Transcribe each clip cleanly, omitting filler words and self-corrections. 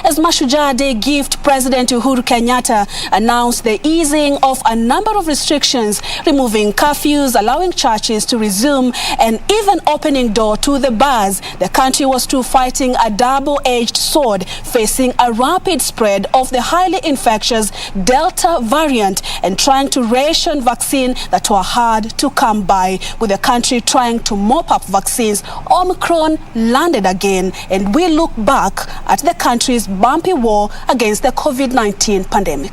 as Mashujaa Day gift, President Uhuru Kenyatta announced the easing of a number of restrictions, removing curfews, allowing churches to resume, and even opening door to the bars. The country was too fighting a double-edged sword, facing a rapid spread of the highly infectious Delta variant and trying to ration vaccine that were hard to come by. With the country trying to mop up vaccines, Omicron landed again, and we look back at the country's bumpy war against the COVID-19 pandemic.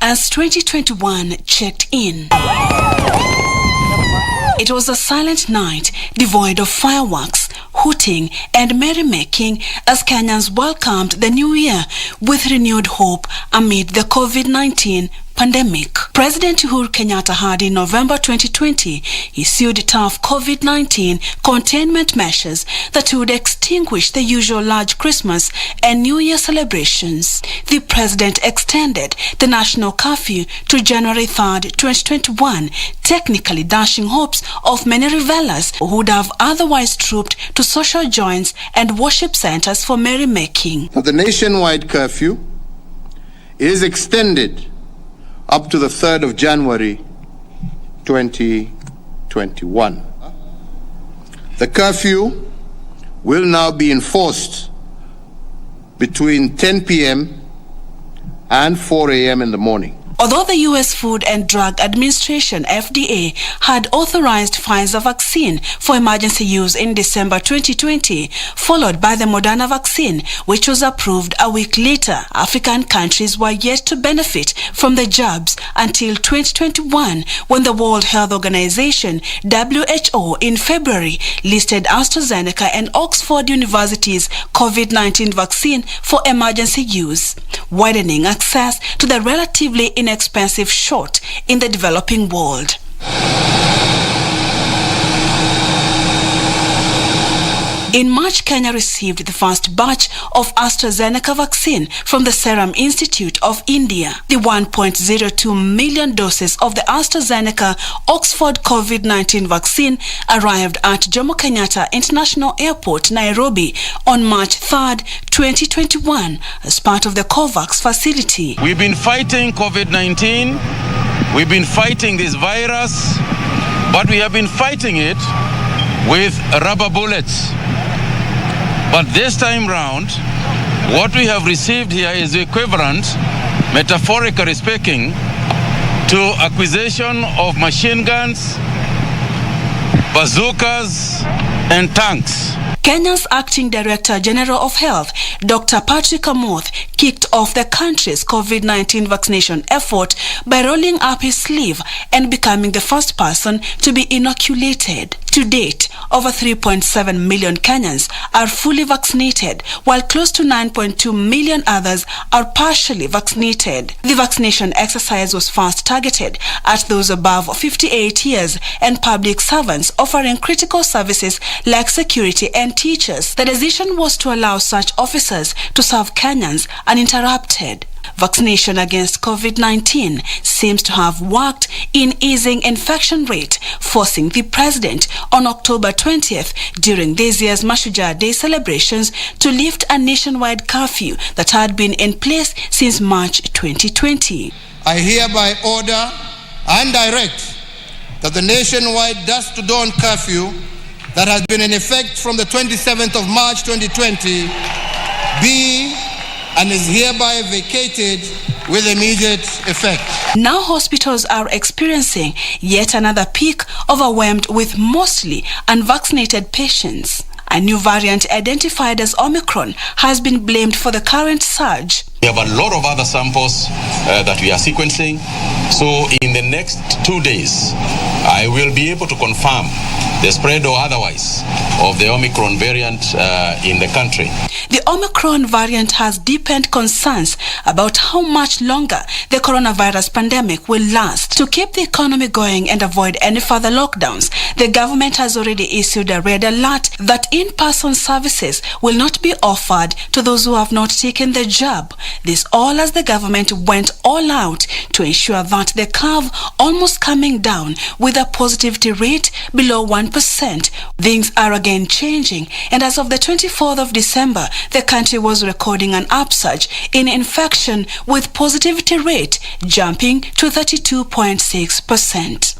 As 2021 checked in, it was a silent night devoid of fireworks, hooting and merrymaking as Kenyans welcomed the new year with renewed hope amid the COVID-19 pandemic. President Uhuru Kenyatta had in November 2020 issued tough COVID-19 containment measures that would extinguish the usual large Christmas and New Year celebrations. The president extended the national curfew to January 3rd, 2021, technically dashing hopes of many revelers who would have otherwise trooped to social joints and worship centers for merrymaking. The nationwide curfew is extended up to the 3rd of January 2021. The curfew will now be enforced between 10 p.m. and 4 a.m. in the morning. Although the U.S. Food and Drug Administration, FDA, had authorized Pfizer vaccine for emergency use in December 2020, followed by the Moderna vaccine, which was approved a week later, African countries were yet to benefit from the jabs until 2021, when the World Health Organization, WHO, in February listed AstraZeneca and Oxford University's COVID-19 vaccine for emergency use, widening access to the relatively inexpensive shot in the developing world. In March, Kenya received the first batch of AstraZeneca vaccine from the Serum Institute of India. The 1.02 million doses of the AstraZeneca Oxford COVID-19 vaccine arrived at Jomo Kenyatta International Airport, Nairobi, on March 3rd, 2021, as part of the COVAX facility. We've been fighting COVID-19. We've been fighting this virus, but we have been fighting it with rubber bullets. But this time round, what we have received here is equivalent, metaphorically speaking, to acquisition of machine guns, bazookas, and tanks. Kenya's Acting Director General of Health, Dr. Patrick Amoth, kicked off the country's COVID-19 vaccination effort by rolling up his sleeve and becoming the first person to be inoculated. To date, over 3.7 million Kenyans are fully vaccinated, while close to 9.2 million others are partially vaccinated. The vaccination exercise was first targeted at those above 58 years and public servants offering critical services like security and teachers. The decision was to allow such officers to serve Kenyans uninterrupted. Vaccination against COVID-19 seems to have worked in easing infection rate, forcing the president on October 20th during this year's Mashujaa Day celebrations to lift a nationwide curfew that had been in place since March 2020. I hereby order and direct that the nationwide dusk to dawn curfew that has been in effect from the 27th of March 2020 be and is hereby vacated with immediate effect. Now hospitals are experiencing yet another peak, overwhelmed with mostly unvaccinated patients. A new variant identified as Omicron has been blamed for the current surge. We have a lot of other samples that we are sequencing. So in the next 2 days, I will be able to confirm the spread or otherwise of the Omicron variant in the country. The Omicron variant has deepened concerns about how much longer the coronavirus pandemic will last. To keep the economy going and avoid any further lockdowns, the government has already issued a red alert that in-person services will not be offered to those who have not taken the jab. This all as the government went all out to ensure that the curve almost coming down with with a positivity rate below 1%. Things are again changing, and as of the 24th of December, the country was recording an upsurge in infection, with positivity rate jumping to 32.6%.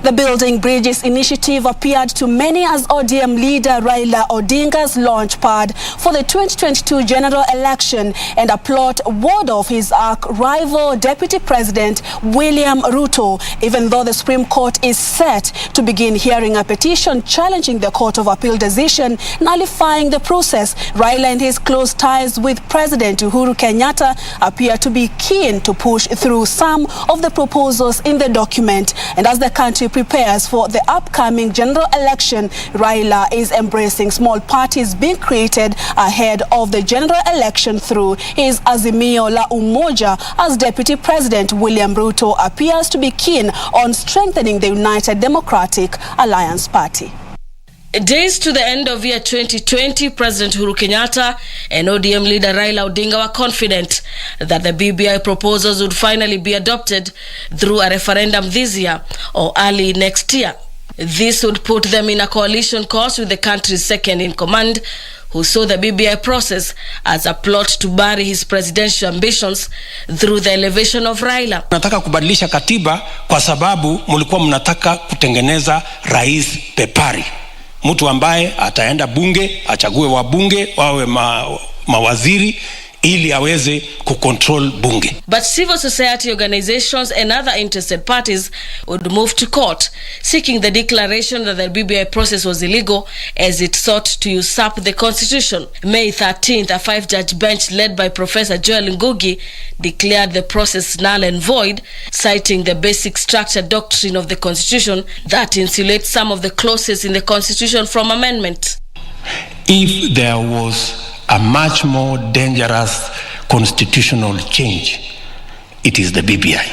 The Building Bridges initiative appeared to many as ODM leader Raila Odinga's launch pad for the 2022 general election and a plot ward off his rival Deputy President William Ruto, even though the Supreme Court is set to begin hearing a petition challenging the Court of Appeal decision nullifying the process. Raila and his close ties with President Uhuru Kenyatta appear to be keen to push through some of the proposals in the document, and as the country prepares for the upcoming general election, Raila is embracing small parties being created ahead of the general election through his Azimio la Umoja, as Deputy President William Ruto appears to be keen on strengthening the United Democratic Alliance Party. Days to the end of year 2020, President Uhuru Kenyatta and ODM leader Raila Odinga were confident that the BBI proposals would finally be adopted through a referendum this year or early next year. This would put them in a coalition course with the country's second in command, who saw the BBI process as a plot to bury his presidential ambitions through the elevation of Raila. Mnataka kubadilisha katiba kwa sababu mulikuwa mnataka kutengeneza rais pepari. Mtu ambaye ataenda bunge, achague wabunge, wawe mawaziri, ili aweze kucontrol bunge. But civil society organizations and other interested parties would move to court, seeking the declaration that the BBI process was illegal as it sought to usurp the constitution. May 13th, a 5-judge bench led by Professor Joel Ngugi declared the process null and void, citing the basic structure doctrine of the constitution that insulates some of the clauses in the constitution from amendment. If there was a much more dangerous constitutional change, it is the BBI.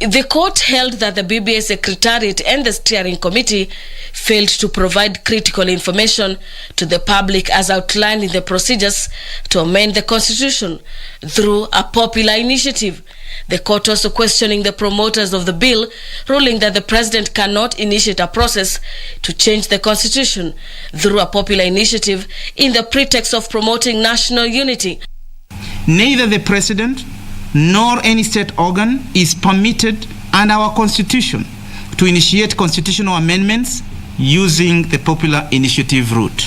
The court held that the BBI Secretariat and the Steering Committee failed to provide critical information to the public as outlined in the procedures to amend the constitution through a popular initiative. The court also questioning the promoters of the bill, ruling that the president cannot initiate a process to change the constitution through a popular initiative in the pretext of promoting national unity. Neither the president nor any state organ is permitted under our constitution to initiate constitutional amendments using the popular initiative route.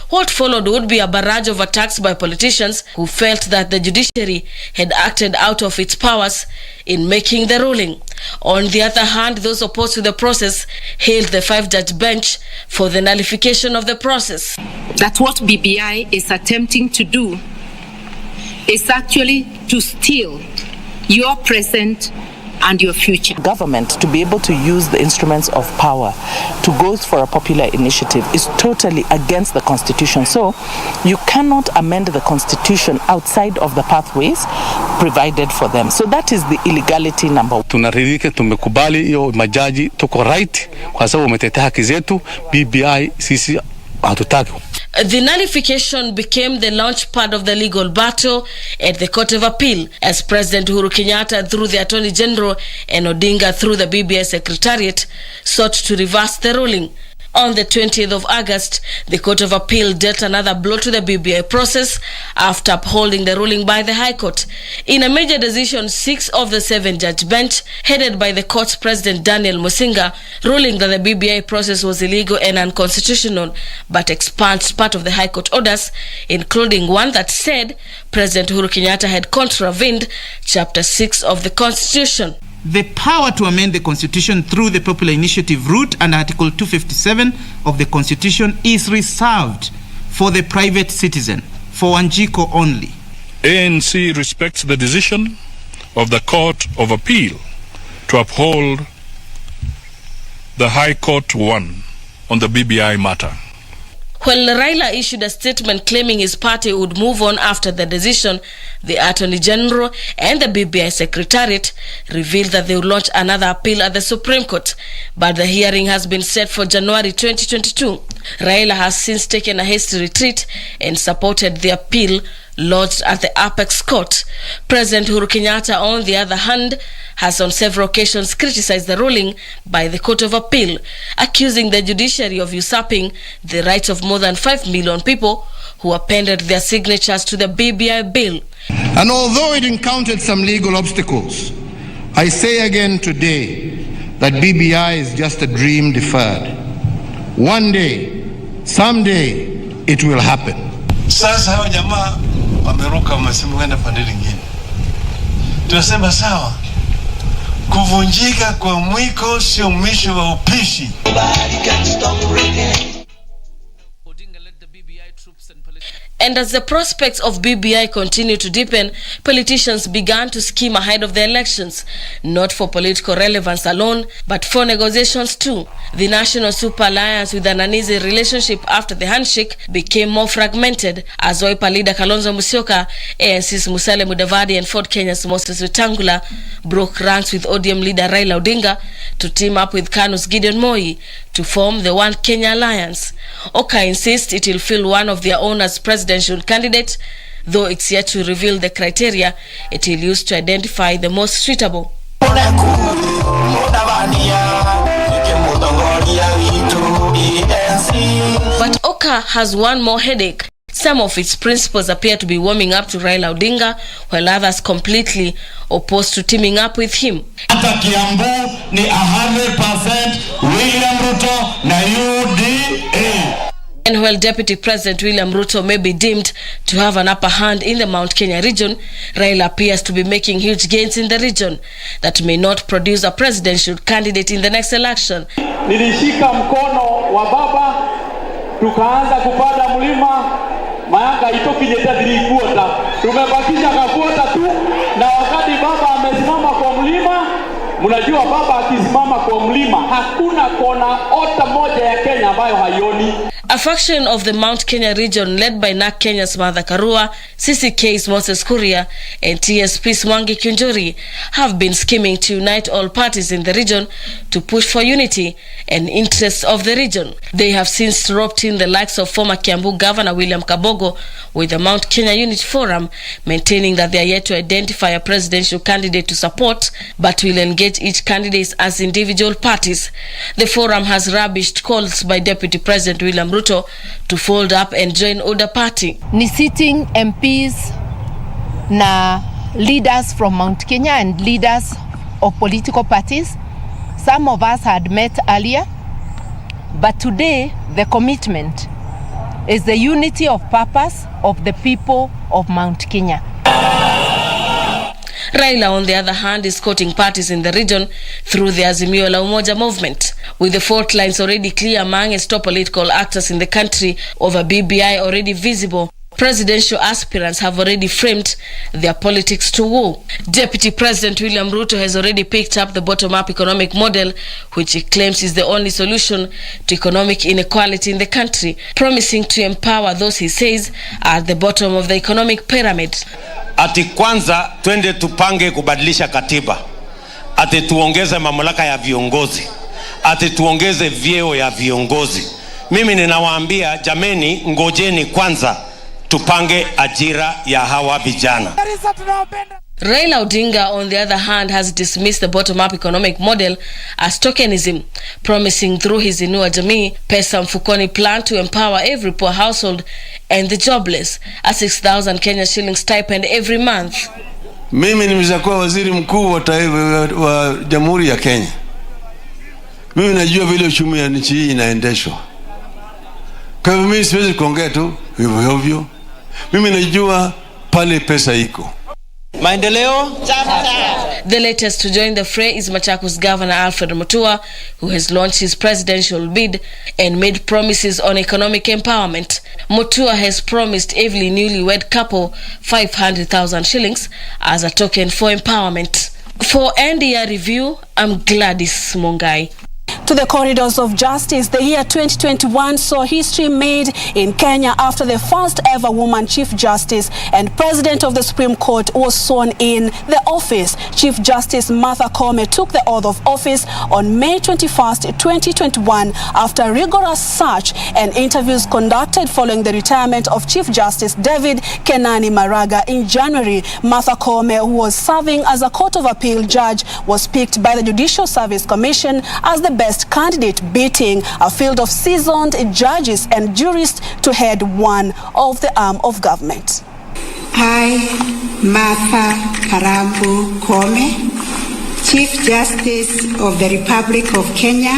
What followed would be a barrage of attacks by politicians who felt that the judiciary had acted out of its powers in making the ruling. On the other hand, those opposed to the process hailed the 5-judge bench for the nullification of the process. That what BBI is attempting to do is actually to steal your present and your future. Government to be able to use the instruments of power to go for a popular initiative is totally against the constitution. So you cannot amend the constitution outside of the pathways provided for them. So that is the illegality number one. Tunaridhika, tumekubali hiyo majaji, tuko right kwa sababu umetetea haki zetu. BBI sisi hatutaki. The nullification became the launch pad of the legal battle at the Court of Appeal, as President Uhuru Kenyatta through the Attorney General and Odinga through the BBI Secretariat sought to reverse the ruling. On the 20th of August, the Court of Appeal dealt another blow to the BBI process after upholding the ruling by the High Court. In a major decision, 6 of the 7-judge bench, headed by the court's President Daniel Musinga, ruling that the BBI process was illegal and unconstitutional, but expunged part of the High Court orders, including one that said President Uhuru Kenyatta had contravened Chapter 6 of the Constitution. The power to amend the constitution through the popular initiative route and Article 257 of the constitution is reserved for the private citizen, for Wanjiko only. ANC respects the decision of the Court of Appeal to uphold the High Court 1 on the BBI matter. When Raila issued a statement claiming his party would move on after the decision, the Attorney General and the BBI Secretariat revealed that they would launch another appeal at the Supreme Court, but the hearing has been set for January 2022. Raila has since taken a hasty retreat and supported the appeal lodged at the Apex Court. President Uhuru Kenyatta, on the other hand, has on several occasions criticized the ruling by the Court of Appeal, accusing the judiciary of usurping the rights of more than 5 million people who appended their signatures to the BBI bill. And although it encountered some legal obstacles, I say again today that BBI is just a dream deferred. One day, someday, it will happen. Sasa hao jamaa wameruka wamesema kwenda pande nyingine. Tunasema sawa. Kuvunjika kwa mwiko sio mwisho wa upishi. And as the prospects of BBI continue to deepen, politicians began to scheme ahead of the elections, not for political relevance alone, but for negotiations too. The National Super Alliance, with an uneasy relationship after the handshake, became more fragmented as Wiper leader Kalonzo Musyoka, ANC's Musalia Mudavadi and Ford Kenya's Moses Wetangula broke ranks with ODM leader Raila Odinga to team up with KANU's Gideon Moi to form the One Kenya Alliance. Oka insists it will fill one of their own as presidential candidate, though it's yet to reveal the criteria it will use to identify the most suitable. But Oka has one more headache. Some of its principals appear to be warming up to Raila Odinga, while others completely opposed to teaming up with him. Hata Kiambu ni 100% William Ruto na UDA. And while Deputy President William Ruto may be deemed to have an upper hand in the Mount Kenya region, Raila appears to be making huge gains in the region that may not produce a presidential candidate in the next election. Nilishika mkono wa baba, tukaanza kupanda mlima, mayanga itoki jeta 3 quarter. Tumebakisha ka quarter tu, na wakati baba amesimama kwa mlima, mnajua baba akisimama kwa mlima, hakuna kona ota moja ya Kenya ambayo haioni. A faction of the Mount Kenya region led by NARC Kenya's Martha Karua, CCK's Moses Kuria, and TSP's Mwangi Kiunjuri have been scheming to unite all parties in the region to push for unity and interests of the region. They have since roped in the likes of former Kiambu Governor William Kabogo with the Mount Kenya Unity Forum, maintaining that they are yet to identify a presidential candidate to support, but will engage each candidate as individual parties. The forum has rubbished calls by Deputy President William Ruto to fold up and join Oda Party. Ni sitting MPs na leaders from Mount Kenya and leaders of political parties. Some of us had met earlier, but today the commitment is the unity of purpose of the people of Mount Kenya. Raila, on the other hand, is courting parties in the region through the Azimio la Umoja movement. With the fault lines already clear among its top political actors in the country over BBI already visible, presidential aspirants have already framed their politics to war. Deputy President William Ruto has already picked up the bottom-up economic model, which he claims is the only solution to economic inequality in the country, promising to empower those he says are at the bottom of the economic pyramid. Ati kwanza twende tupange kubadilisha katiba. Ati tuongeze mamlaka ya viongozi. Ati tuongeze vyeo ya viongozi. Mimi ninawaambia jameni, ngojeni kwanza tupange ajira ya hawa vijana. Raila Odinga, on the other hand, has dismissed the bottom-up economic model as tokenism, promising through his Inua Jamii Pesa Mfukoni plan to empower every poor household and the jobless, a 6,000 Kenya shilling stipend every month. Mimi nimeshakuwa waziri mkuu wa Jamhuri ya Kenya. Mimi najua vile uchumi ya nchi hii inaendeshwa. Kwa hivyo mimi siwezi kuongea tu hivyo hivyo. Mimi najua pale pesa iko. Maendeleo chapter. The latest to join the fray is Machakos Governor Alfred Mutua, who has launched his presidential bid and made promises on economic empowerment. Mutua has promised every newlywed couple 500,000 shillings as a token for empowerment. For NDR Review, I'm Gladys Mongai. To the corridors of justice, the year 2021 saw history made in Kenya after the first ever woman Chief Justice and President of the Supreme Court was sworn in the office. Chief Justice Martha Koome took the oath of office on May 21st, 2021 after rigorous search and interviews conducted following the retirement of Chief Justice David Kenani Maraga in January. Martha Koome, who was serving as a Court of Appeal judge, was picked by the Judicial Service Commission as the best candidate, beating a field of seasoned judges and jurists to head one of the arm of government. I, Martha Karambu Koome, Chief Justice of the Republic of Kenya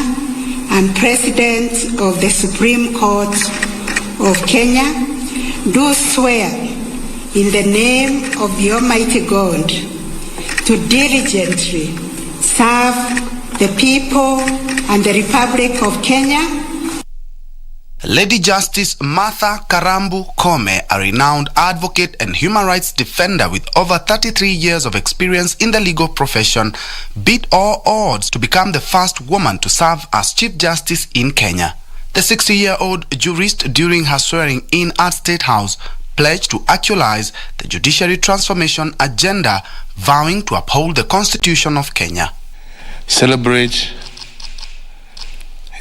and President of the Supreme Court of Kenya, do swear in the name of the Almighty God to diligently serve the people and the Republic of Kenya. Lady Justice Martha Karambu Koome, a renowned advocate and human rights defender with over 33 years of experience in the legal profession, beat all odds to become the first woman to serve as Chief Justice in Kenya. The 60-year-old jurist, during her swearing in at State House, pledged to actualize the judiciary transformation agenda, vowing to uphold the Constitution of Kenya. Celebrate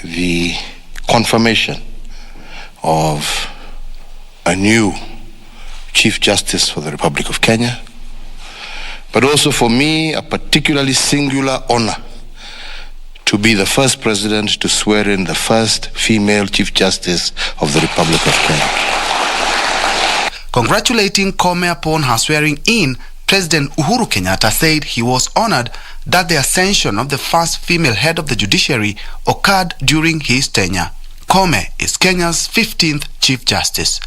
the confirmation of a new Chief Justice for the Republic of Kenya, but also for me a particularly singular honor to be the first president to swear in the first female Chief Justice of the Republic of Kenya. Congratulating Koome upon her swearing in, President Uhuru Kenyatta said he was honored that the ascension of the first female head of the judiciary occurred during his tenure. Koome is Kenya's 15th Chief Justice.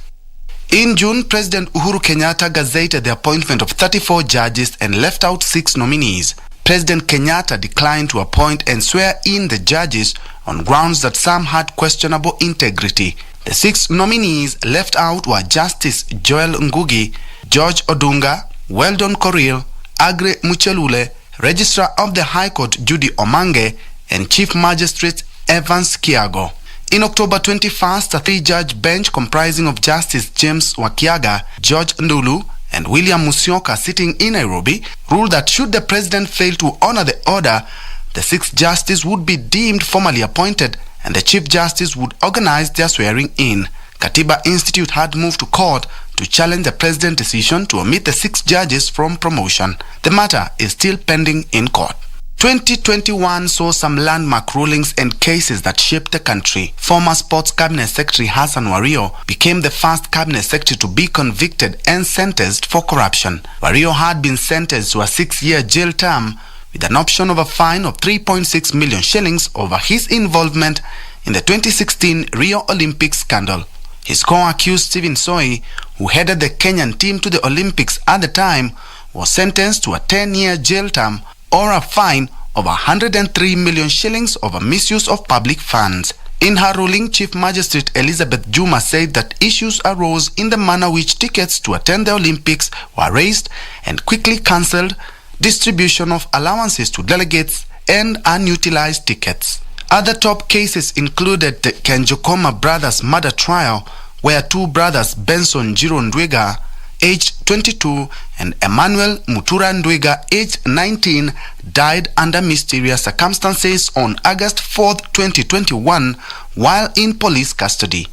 In June, President Uhuru Kenyatta gazetted the appointment of 34 judges and left out 6 nominees. President Kenyatta declined to appoint and swear in the judges on grounds that some had questionable integrity. The 6 nominees left out were Justice Joel Ngugi, George Odunga, Weldon Koril, Agre Muchelule, Registrar of the High Court Judy Omange, and Chief Magistrate Evans Kiago. In October 21st, a 3-judge bench comprising of Justice James Wakiaga, George Ndulu, and William Musyoka, sitting in Nairobi, ruled that should the president fail to honor the order, the 6th justice would be deemed formally appointed and the Chief Justice would organize their swearing in. Katiba Institute had moved to court to challenge the president's decision to omit the 6 judges from promotion. The matter is still pending in court. 2021 saw some landmark rulings and cases that shaped the country. Former Sports Cabinet Secretary Hassan Wario became the first Cabinet Secretary to be convicted and sentenced for corruption. Wario had been sentenced to a 6-year jail term with an option of a fine of 3.6 million shillings over his involvement in the 2016 Rio Olympics scandal. His co-accused Stephen Soi, who headed the Kenyan team to the Olympics at the time, was sentenced to a 10-year jail term or a fine of 103 million shillings over misuse of public funds. In her ruling, Chief Magistrate Elizabeth Juma said that issues arose in the manner which tickets to attend the Olympics were raised and quickly cancelled, distribution of allowances to delegates, and unutilized tickets. Other top cases included the Kenjokoma brothers' murder trial, where 2 brothers, Benson Jiro Ndwiga, aged 22, and Emmanuel Mutura Ndwiga, aged 19, died under mysterious circumstances on August 4, 2021, while in police custody.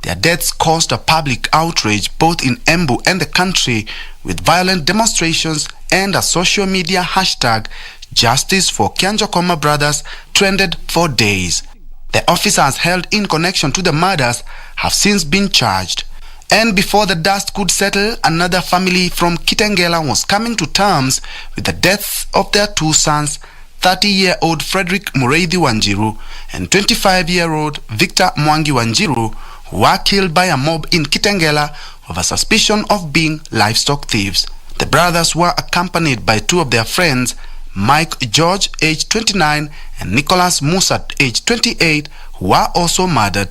Their deaths caused a public outrage both in Embu and the country, with violent demonstrations and a social media hashtag Justice for Kenjokoma Brothers trended for days. The officers held in connection to the murders have since been charged. And before the dust could settle, another family from Kitengela was coming to terms with the deaths of their 2 sons, 30-year-old Frederick Mureithi Wanjiru and 25-year-old Victor Mwangi Wanjiru, who were killed by a mob in Kitengela over suspicion of being livestock thieves. The brothers were accompanied by 2 of their friends, Mike George, aged 29, and Nicholas Musat, aged 28, who were also murdered.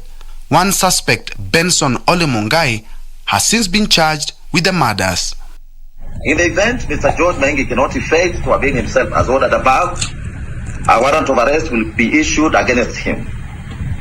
One suspect, Benson Olemungai, has since been charged with the murders. In the event Mr. George Mengi cannot effect to avail himself as ordered above, a warrant of arrest will be issued against him.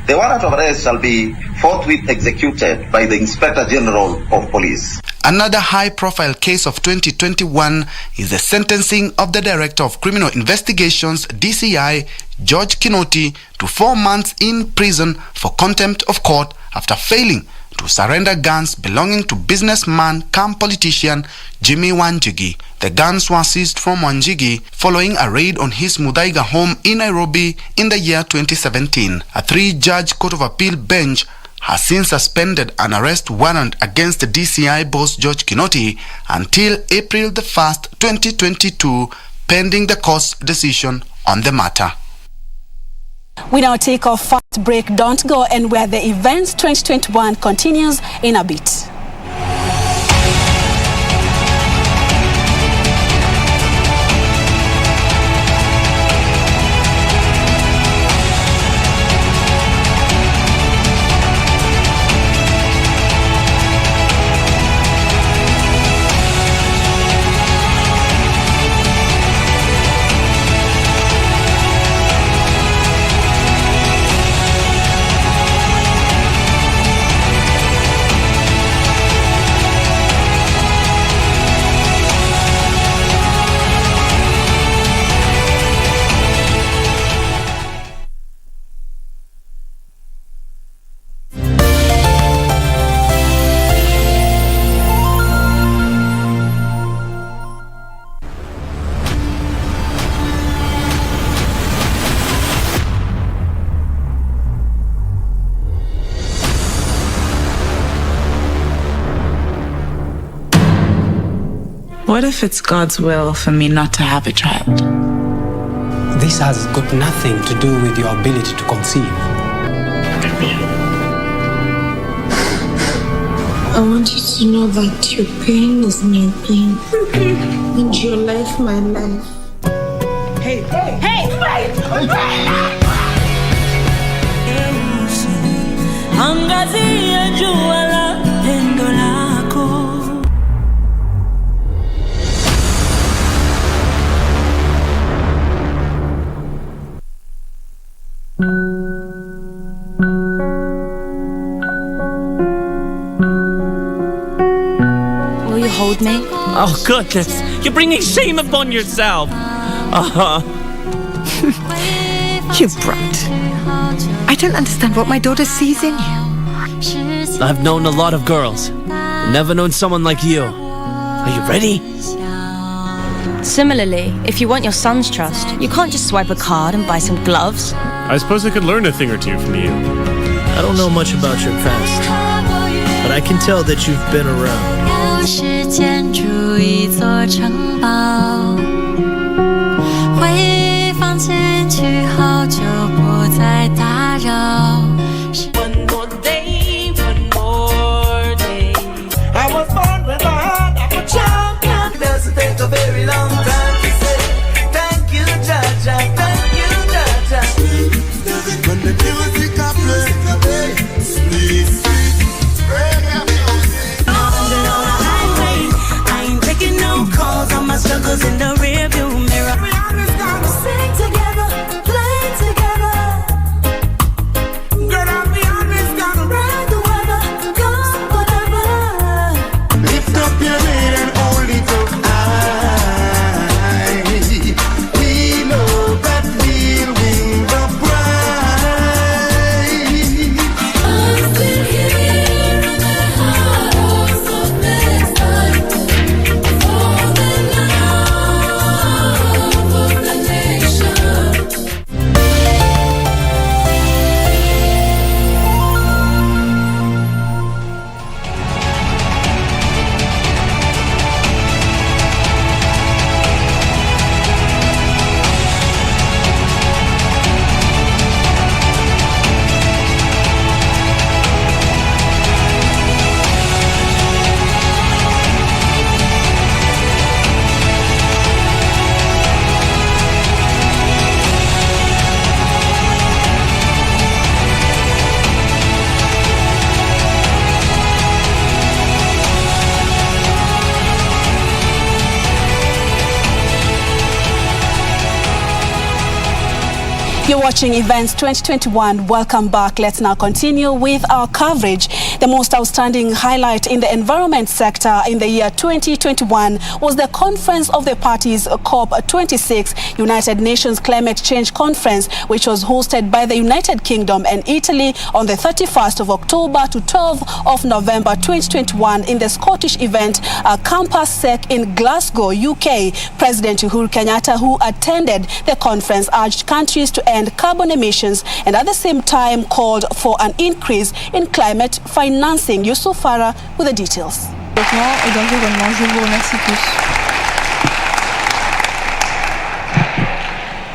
The warrant of arrest shall be forthwith executed by the Inspector General of Police. Another high-profile case of 2021 is the sentencing of the Director of Criminal Investigations, DCI, George Kinoti, to 4 months in prison for contempt of court after failing to surrender guns belonging to businessman cum politician Jimmy Wanjigi. The guns were seized from Wanjigi following a raid on his Muthaiga home in Nairobi in the year 2017. A 3-judge Court of Appeal bench has since suspended an arrest warrant against the DCI boss George Kinoti until April the 1st, 2022, pending the court's decision on the matter. We now take our first break, Don't Go, and where the Events 2021 continues in a bit. What if it's God's will for me not to have a child? This has got nothing to do with your ability to conceive. I want you to know that your pain is my pain. And your life, my life. Hey, wait! Angazia juala pendo lako. Will you hold me? Oh goodness, you're bringing shame upon yourself. You brat. I don't understand what my daughter sees in you. I've known a lot of girls. Never known someone like you. Are you ready? Similarly, if you want your son's trust, you can't just swipe a card and buy some gloves. I suppose I could learn a thing or two from you. I don't know much about your past, but I can tell that you've been around. One more day, I was born with a heart of a champion. It doesn't take a very long time to say thank you, Jaja, thank you, Jaja. When the music I play, sweet, sweet, reggae music. I ain't taking no calls on my struggles in the rearview mirror. We always gotta sing together, play together. You're watching Events 2021. Welcome back. Let's now continue with our coverage. The most outstanding highlight in the environment sector in the year 2021 was the conference of the parties COP26, United Nations Climate Change Conference, which was hosted by the United Kingdom and Italy on the 31st of October to 12th of November 2021 in the Scottish event Campus Sec in Glasgow, UK. President Uhuru Kenyatta, who attended the conference, urged countries to end carbon emissions and at the same time called for an increase in climate financing. Yusuf Farah with the details.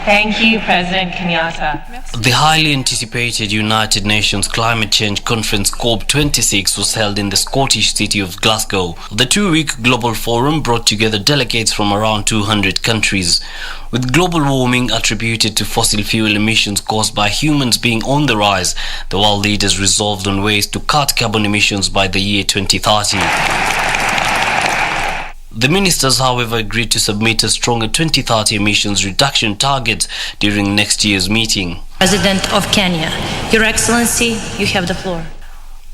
Thank you, President Kenyatta. The highly anticipated United Nations Climate Change Conference COP26 was held in the Scottish city of Glasgow. The two-week global forum brought together delegates from around 200 countries. With global warming attributed to fossil fuel emissions caused by humans being on the rise, the world leaders resolved on ways to cut carbon emissions by the year 2030. The ministers, however, agreed to submit a stronger 2030 emissions reduction target during next year's meeting. President of Kenya, Your Excellency, you have the floor.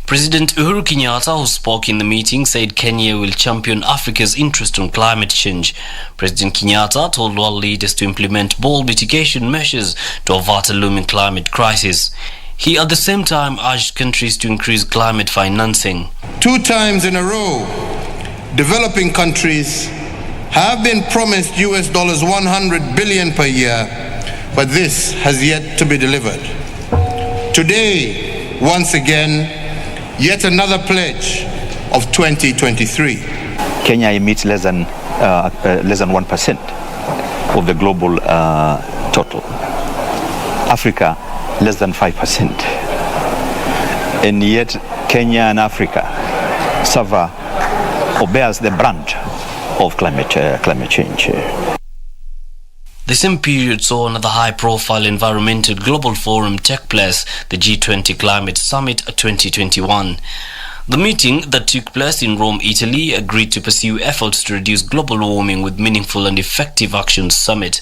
President Uhuru Kenyatta, who spoke in the meeting, said Kenya will champion Africa's interest on climate change. President Kenyatta told world leaders to implement bold mitigation measures to avert a looming climate crisis. He at the same time urged countries to increase climate financing. 2 times in a row, developing countries have been promised US $100 billion per year, but this has yet to be delivered. Today, once again, yet another pledge of 2023. Kenya emits less than 1% of the global total. Africa, less than 5%. And yet, Kenya and Africa suffer or bears the brunt of climate change. The same period saw another high-profile environmental global forum take place, the G20 Climate Summit 2021. The meeting that took place in Rome, Italy, agreed to pursue efforts to reduce global warming with meaningful and effective actions summit.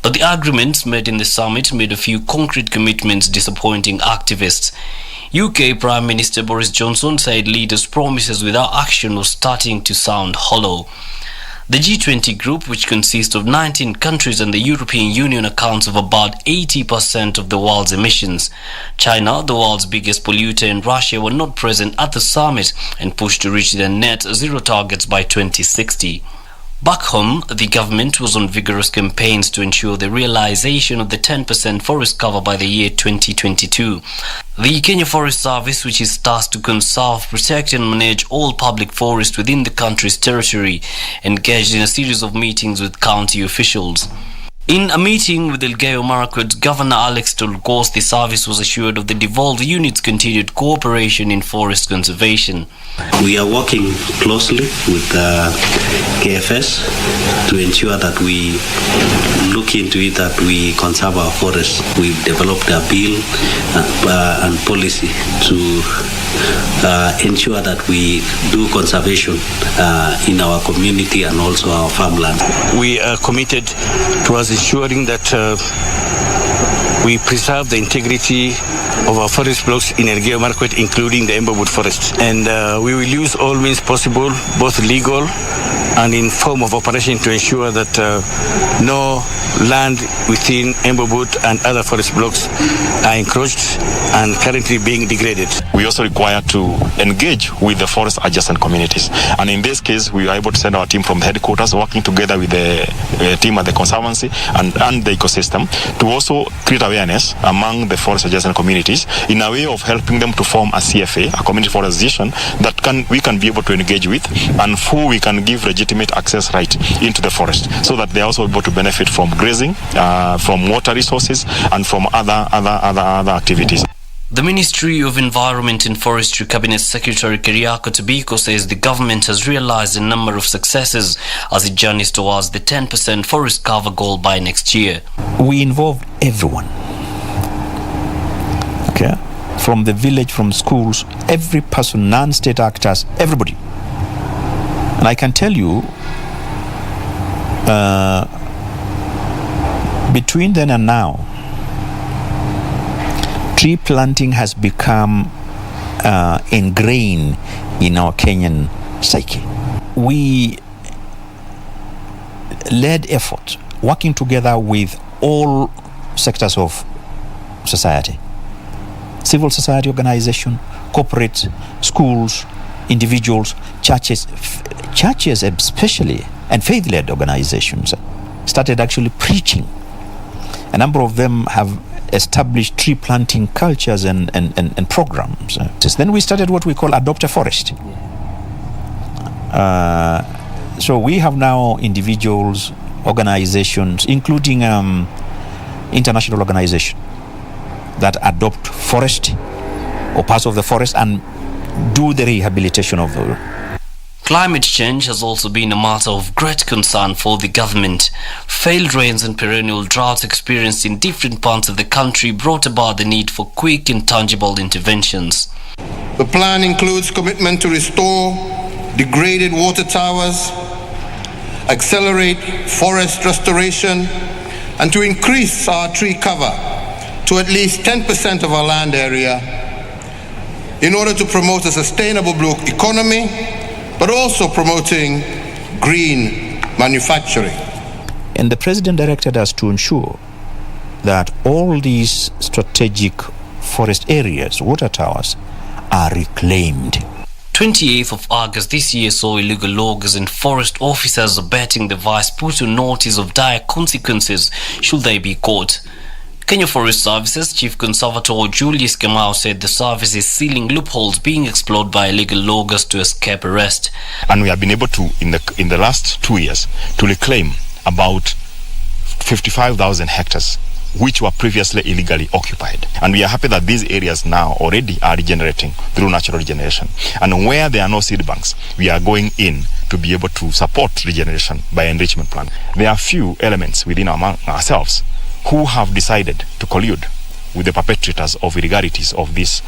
But the agreements made in the summit made a few concrete commitments disappointing activists. UK Prime Minister Boris Johnson said leaders' promises without action were starting to sound hollow. The G20 group, which consists of 19 countries and the European Union, accounts for about 80% of the world's emissions. China, the world's biggest polluter, and Russia were not present at the summit and pushed to reach their net zero targets by 2060. Back home, the government was on vigorous campaigns to ensure the realization of the 10% forest cover by the year 2022. The Kenya Forest Service, which is tasked to conserve, protect and manage all public forests within the country's territory, engaged in a series of meetings with county officials. In a meeting with Elgeyo Marakwet, Governor Alex Tolgos, the service was assured of the devolved unit's continued cooperation in forest conservation. We are working closely with KFS to ensure that we look into it, that we conserve our forests. We've developed a bill and policy to ensure that we do conservation in our community and also our farmland. We are committed towards ensuring that we preserve the integrity of our forest blocks in Elgeyo Marakwet, including the Emberwood forest. And we will use all means possible, both legal and in form of operation, to ensure that no land within Emberwood and other forest blocks are encroached and currently being degraded. We also require to engage with the forest adjacent communities. And in this case, we are able to send our team from the headquarters, working together with the team at the Conservancy and the ecosystem, to also create awareness among the forest adjacent communities in a way of helping them to form a CFA, a community forest association, that we can be able to engage with and who we can give legitimate access right into the forest, so that they are also able to benefit from grazing, from water resources, and from other activities. The Ministry of Environment and Forestry Cabinet Secretary Keriako Tobiko says the government has realized a number of successes as it journeys towards the 10% forest cover goal by next year. We involved everyone, okay, from the village, from schools, every person, non-state actors, everybody. And I can tell you, between then and now, tree planting has become ingrained in our Kenyan psyche. We led effort, working together with all sectors of society, civil society organization, corporates, schools, individuals, churches especially, and faith-led organizations started actually preaching. A number of them have established tree planting cultures and programs. Then we started what we call Adopt a Forest. So we have now individuals, organizations, including international organizations that adopt forest or parts of the forest and do the rehabilitation of the. Climate change has also been a matter of great concern for the government. Failed rains and perennial droughts experienced in different parts of the country brought about the need for quick and tangible interventions. The plan includes commitment to restore degraded water towers, accelerate forest restoration, and to increase our tree cover to at least 10% of our land area in order to promote a sustainable blue economy, but also promoting green manufacturing. And the president directed us to ensure that all these strategic forest areas, water towers, are reclaimed. 28th of August this year saw illegal loggers and forest officers abetting the vice put on notice of dire consequences should they be caught. Kenya Forest Services Chief Conservator Julius Kamau said the service is sealing loopholes being explored by illegal loggers to escape arrest. And we have been able to, in the last 2 years, to reclaim about 55,000 hectares which were previously illegally occupied. And we are happy that these areas now already are regenerating through natural regeneration. And where there are no seed banks, we are going in to be able to support regeneration by enrichment plan. There are few elements within ourselves who have decided to collude with the perpetrators of irregularities of this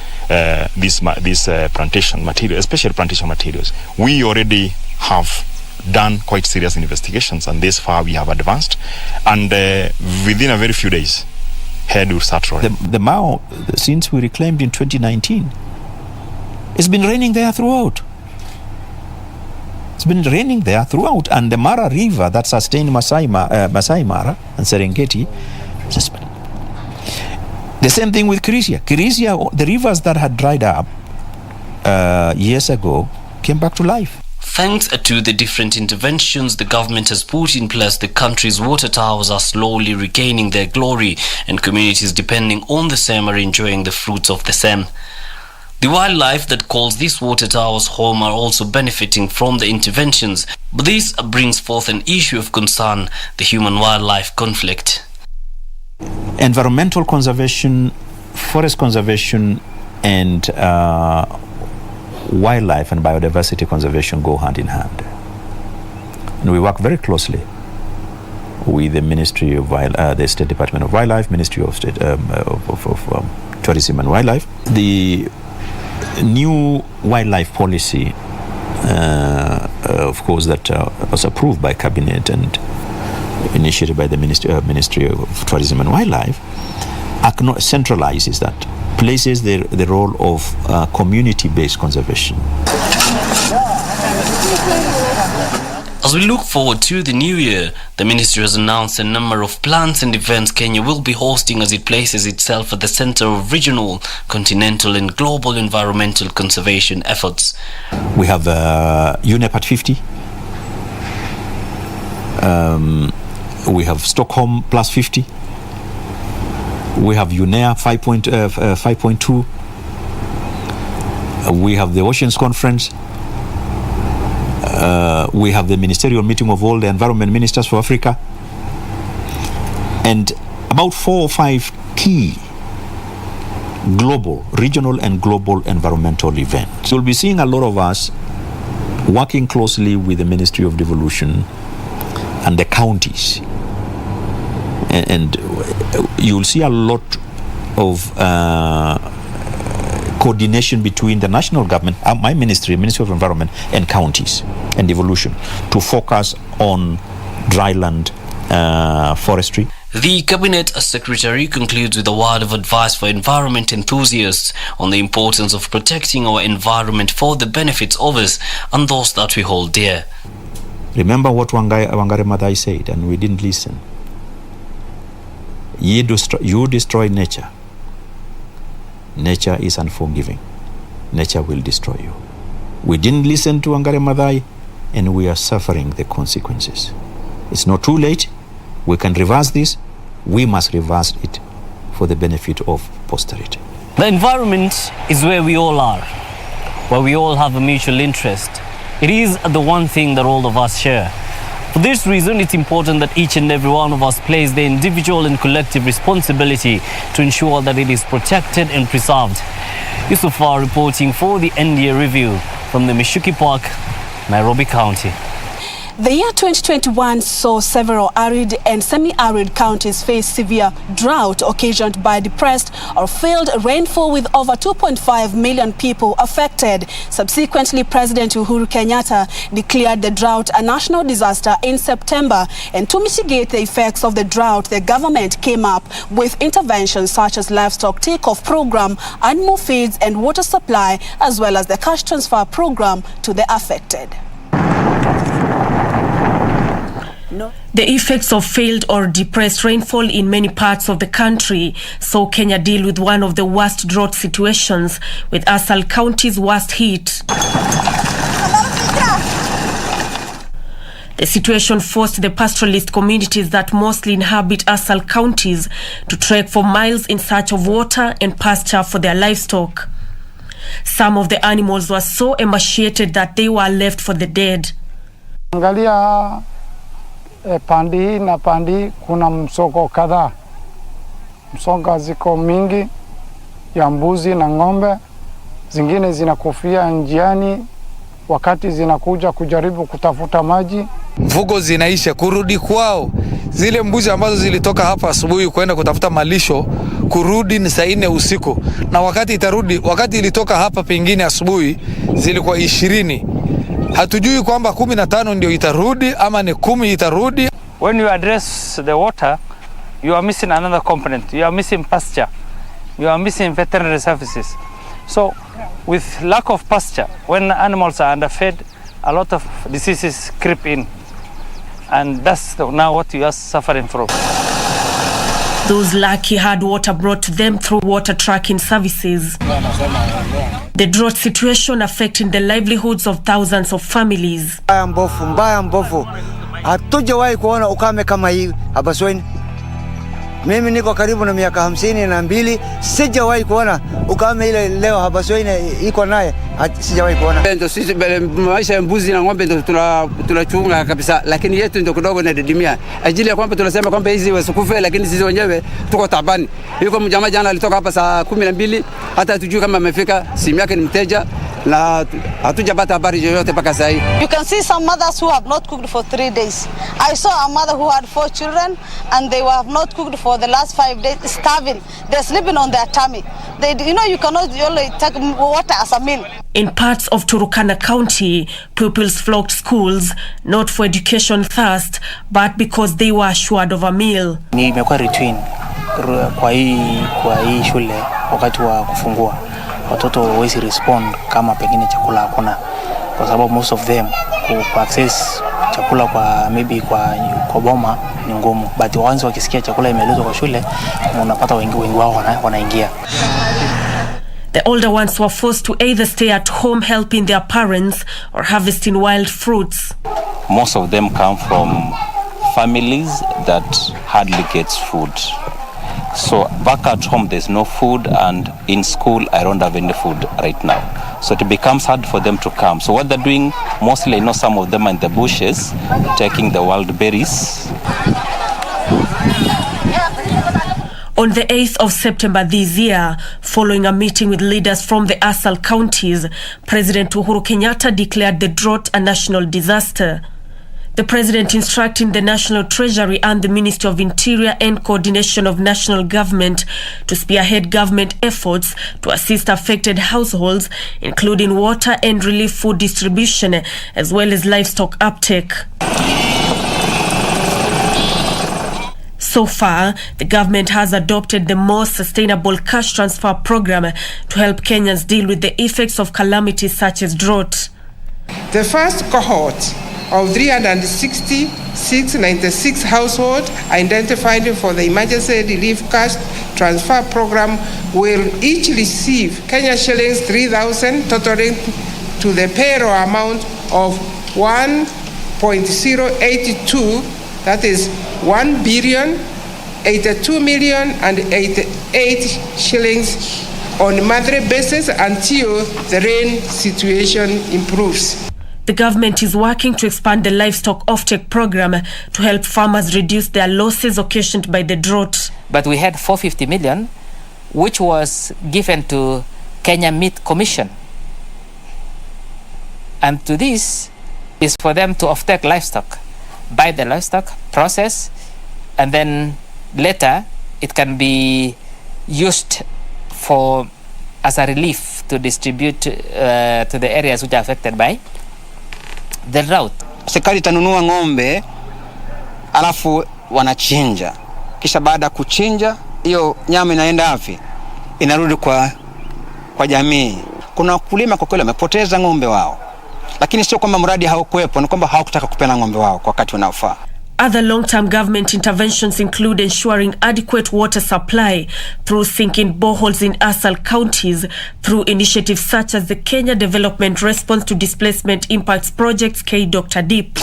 plantation material, especially plantation materials. We already have done quite serious investigations, and this far we have advanced, and within a very few days head will start rolling. The Mao, since we reclaimed in 2019, it's been raining there throughout. It's been raining there throughout, and the Mara River that sustained Masai Mara and Serengeti. The same thing with Kirisia. The rivers that had dried up years ago came back to life. Thanks to the different interventions the government has put in place, the country's water towers are slowly regaining their glory, and communities depending on the same are enjoying the fruits of the same. The wildlife that calls these water towers home are also benefiting from the interventions, but this brings forth an issue of concern, the human-wildlife conflict. Environmental conservation, forest conservation, and wildlife and biodiversity conservation go hand in hand. And we work very closely with the Ministry of the State Department of Wildlife, Ministry of State Tourism and Wildlife. The new wildlife policy, of course, that was approved by Cabinet and initiated by the Ministry of Tourism and Wildlife, centralizes that, places the role of community-based conservation. As we look forward to the new year, the ministry has announced a number of plans and events Kenya will be hosting as it places itself at the center of regional, continental and global environmental conservation efforts. We have UNEP at 50. We have Stockholm plus 50. We have UNEA 5.2. We have the Oceans Conference. We have the ministerial meeting of all the environment ministers for Africa. And about 4 or 5 key global, regional and global environmental events. You'll be seeing a lot of us working closely with the Ministry of Devolution and the counties. And you'll see a lot of coordination between the national government, my ministry, Ministry of Environment, and counties and devolution to focus on dryland forestry. The Cabinet Secretary concludes with a word of advice for environment enthusiasts on the importance of protecting our environment for the benefits of us and those that we hold dear. Remember what Wangari Maathai said, and we didn't listen. You destroy nature. Nature is unforgiving. Nature will destroy you. We didn't listen to Wangari Maathai, and we are suffering the consequences. It's not too late. We can reverse this. We must reverse it for the benefit of posterity. The environment is where we all are, where we all have a mutual interest. It is the one thing that all of us share. For this reason, it's important that each and every one of us plays the individual and collective responsibility to ensure that it is protected and preserved. Yusufa reporting for the NDA Review from the Mishuki Park, Nairobi County. The year 2021 saw several arid and semi-arid counties face severe drought occasioned by depressed or failed rainfall, with over 2.5 million people affected. Subsequently, President Uhuru Kenyatta declared the drought a national disaster in September. And to mitigate the effects of the drought, the government came up with interventions such as livestock take-off program, animal feeds and water supply, as well as the cash transfer program to the affected. The effects of failed or depressed rainfall in many parts of the country saw Kenya deal with one of the worst drought situations, with Asal County's worst hit. The situation forced the pastoralist communities that mostly inhabit Asal counties to trek for miles in search of water and pasture for their livestock. Some of the animals were so emaciated that they were left for the dead. Pandi hii na pandi kuna msoko kadhaa. Msonga ziko mingi ya mbuzi na ng'ombe, zingine zinakufia njiani wakati zinakuja kujaribu kutafuta maji. Mfugo zinaisha kurudi kwao. Zile mbuzi ambazo zilitoka hapa asubuhi kwenda kutafuta malisho, kurudi ni saa 4 usiku. Na wakati ilitoka hapa pengine asubuhi zilikuwa 20. Hatujui kwamba 15 ndio itarudi ama ni 10 itarudi. When you address the water, you are missing another component. You are missing pasture. You are missing veterinary services. So with lack of pasture, when animals are underfed, a lot of diseases creep in. And that's now what you are suffering from. Those lucky had water brought to them through water trucking services. The drought situation affecting the livelihoods of thousands of families. Mbaya mbovu. Hatujawahi kuona ukame kama hii Habaswein. Mimi niko karibu na miaka 52, sijawahi kuona ukame ile leo Habaswein iko naye, sijawahi kuona. Ndio sisi maisha ya mbuzi na ng'ombe ndio tunachunga kabisa, lakini yetu ndio kidogo inadidimia. Ajili ya kwamba tunasema kwamba hizi wasikufe, lakini sisi wenyewe tuko tabani. Yuko mjamaa jana alitoka hapa saa 12, hata hatujui kama amefika, simu yake ni mteja na hatujapata habari yoyote mpaka sasa hivi. You can see some mothers who have not cooked for 3 days. I saw a mother who had 4 children and they have not cooked for the last 5 days, starving. They're sleeping on their tummy. You cannot only take water as a meal. In parts of Turkana County, pupils flocked schools not for education thirst, but because they were assured of a meal. Nimekuwa routine kwa hii shule wakati wa kufungua. Watoto hawezi respond kama pengine chakula hakuna, kwa sababu most of them ku access chakula kwa maybe kwa boma ni ngumu, but once wakisikia chakula imeletwa kwa shule unapata wengi wao wanaingia. The older ones were forced to either stay at home helping their parents or harvesting wild fruits. Most of them come from families that hardly gets food. So back at home there's no food, and in school I don't have any food right now. So it becomes hard for them to come. So what they're doing, mostly I know some of them are in the bushes taking the wild berries. On the 8th of September this year, following a meeting with leaders from the Asal counties, President Uhuru Kenyatta declared the drought a national disaster. The President instructing the National Treasury and the Ministry of Interior and Coordination of National Government to spearhead government efforts to assist affected households, including water and relief food distribution, as well as livestock uptake. So far, the government has adopted the more sustainable cash transfer program to help Kenyans deal with the effects of calamities such as drought. The first cohort of 396 households identified for the emergency relief cash transfer program will each receive Kenya shillings 3,000, totaling to the payroll amount of 1.082, that is 1,082,088 shillings on a monthly basis until the rain situation improves. The government is working to expand the livestock offtake program to help farmers reduce their losses occasioned by the drought. But we had 450 million, which was given to Kenya Meat Commission. And to this is for them to offtake livestock, buy the livestock, process, and then later it can be used for as a relief to distribute to the areas which are affected by the drought. Serikali itanunua ng'ombe alafu wanachinja, kisha baada kuchinja hiyo nyama inaenda wapi? Inarudi kwa jamii. Kuna wakulima kwa kweli wamepoteza ng'ombe wao, lakini sio kwamba mradi haukuwepo, ni kwamba hawakutaka kupeana ng'ombe wao kwa wakati unaofaa. Other long-term government interventions include ensuring adequate water supply through sinking boreholes in ASAL counties through initiatives such as the Kenya Development Response to Displacement Impacts Projects Dr. Deep.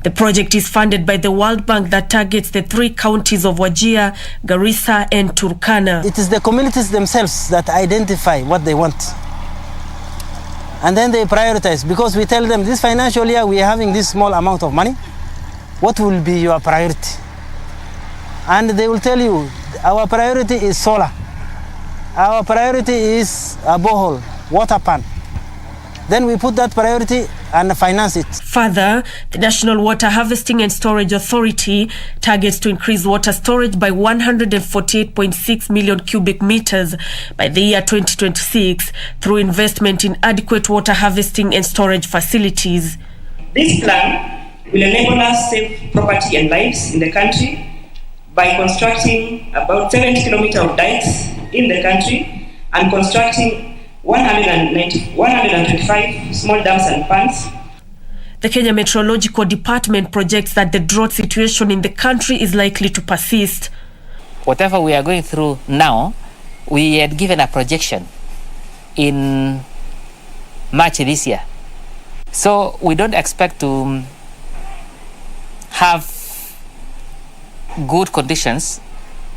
The project is funded by the World Bank that targets the 3 counties of Wajir, Garissa and Turkana. It is the communities themselves that identify what they want. And then they prioritize, because we tell them this financial year we are having this small amount of money. What will be your priority? And they will tell you, our priority is solar. Our priority is a borehole, water pan. Then we put that priority and finance it. Further, the National Water Harvesting and Storage Authority targets to increase water storage by 148.6 million cubic meters by the year 2026 through investment in adequate water harvesting and storage facilities. This plan will enable us to save property and lives in the country by constructing about 70 kilometers of dikes in the country and constructing 125 small dams and ponds. The Kenya Meteorological Department projects that the drought situation in the country is likely to persist. Whatever we are going through now, we had given a projection in March this year. So we don't expect to have good conditions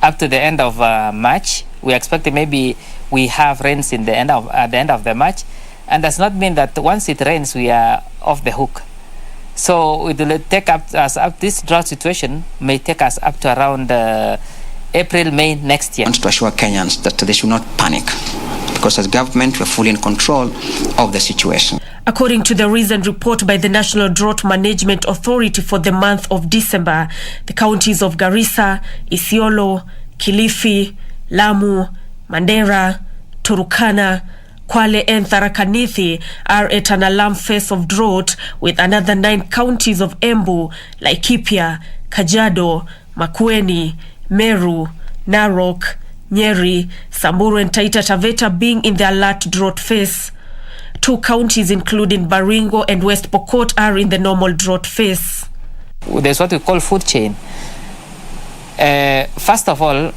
up to the end of March. We expect maybe we have rains at the end of the March, and does not mean that once it rains we are off the hook. So it will take us up. This drought situation may take us up to around April, May next year. I want to assure Kenyans that they should not panic, because as government we are fully in control of the situation. According to the recent report by the National Drought Management Authority for the month of December, the counties of Garissa, Isiolo, Kilifi, Lamu, Mandera, Turkana, Kwale and Tharaka Nithi are at an alarm phase of drought, with another 9 counties of Embu, Laikipia, Kajiado, Makueni, Meru, Narok, Nyeri, Samburu and Taita Taveta being in the alert drought phase. 2 counties including Baringo and West Pokot are in the normal drought phase. There's what we call food chain. First of all,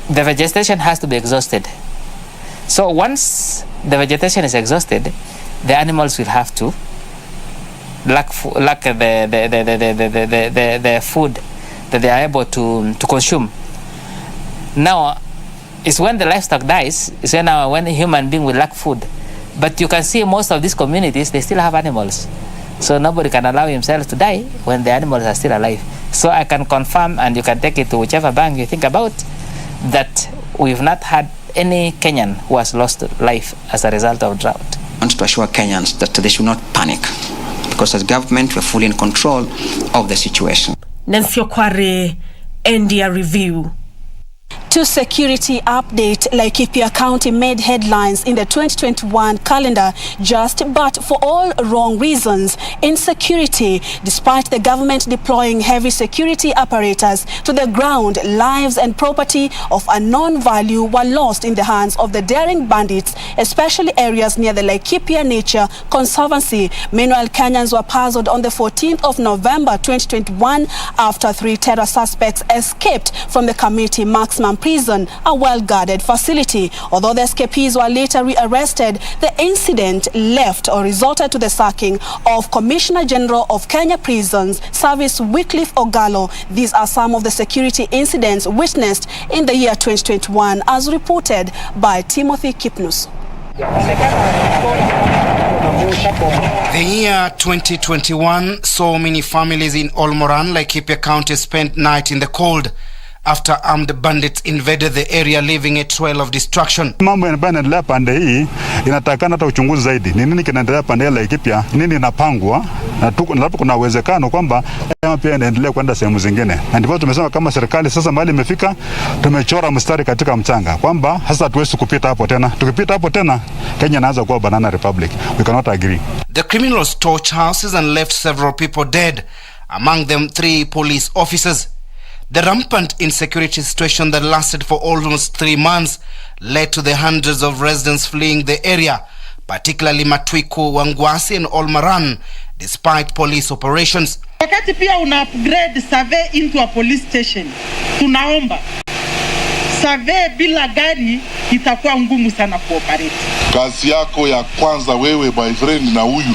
the vegetation has to be exhausted. So once the vegetation is exhausted, the animals will have to lack the food that they are able to consume. Now, it's when the livestock dies, it's when a human being will lack food. But you can see most of these communities, they still have animals. So nobody can allow himself to die when the animals are still alive. So I can confirm, and you can take it to whichever bank you think about, that we've not had any Kenyan who has lost life as a result of drought. I want to assure Kenyans that they should not panic, because as government we are fully in control of the situation. Nancy Okware, NDR Review. To security update, Laikipia County made headlines in the 2021 calendar but for all wrong reasons. Insecurity, despite the government deploying heavy security apparatus to the ground, lives and property of unknown value were lost in the hands of the daring bandits, especially areas near the Laikipia Nature Conservancy. Meanwhile, Kenyans were puzzled on the 14th of November 2021 after 3 terror suspects escaped from the community maximum prison, a well-guarded facility. Although the escapees were later rearrested, the incident left or resulted to the sacking of Commissioner General of Kenya Prisons Service Wycliffe Ogalo. These are some of the security incidents witnessed in the year 2021, as reported by Timothy Kipnus. The year 2021 saw many families in Olmoran, Laikipia County, spent night in the cold after armed bandits invaded the area, leaving a trail of destruction. Mambo yanaendelea pande hii inatakana hata uchunguzi zaidi. Ni nini kinaendelea pande ya Laikipia? Nini inapangwa? Na labda kuna uwezekano kwamba pia inaendelea kwenda sehemu zingine. Na ndivyo tumesema kama serikali sasa mahali imefika, tumechora mstari katika mchanga kwamba sasa hatuwezi kupita hapo tena. Tukipita hapo tena, Kenya inaanza kuwa banana republic. We cannot agree. The criminals torched houses and left several people dead, among them 3 police officers. The rampant insecurity situation that lasted for almost 3 months led to the hundreds of residents fleeing the area, particularly Matwiku, Wangwasi and Olmaran, despite police operations. Wakati pia una upgrade survey into a police station, tunaomba survey bila gari itakuwa ngumu sana kuoperate. Kazi yako ya kwanza wewe my friend na huyu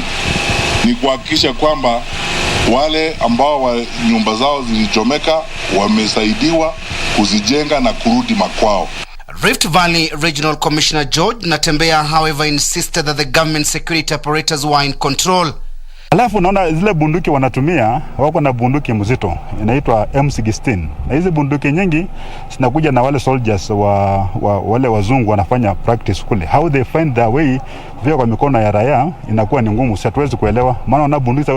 ni kuhakikisha kwamba wale ambao nyumba zao zilichomeka wamesaidiwa kuzijenga na kurudi makwao. Rift Valley Regional Commissioner George Natembea, however, insisted that the government security apparatus were in control. Alafu naona zile bunduki wanatumia, wako na bunduki mzito inaitwa M16. Na hizi bunduki nyingi zinakuja na wale soldiers wale wazungu wanafanya practice kule. How they find their way via kwa mikono ya raia inakuwa ni ngumu, hatuwezi kuelewa. Maana na bunduki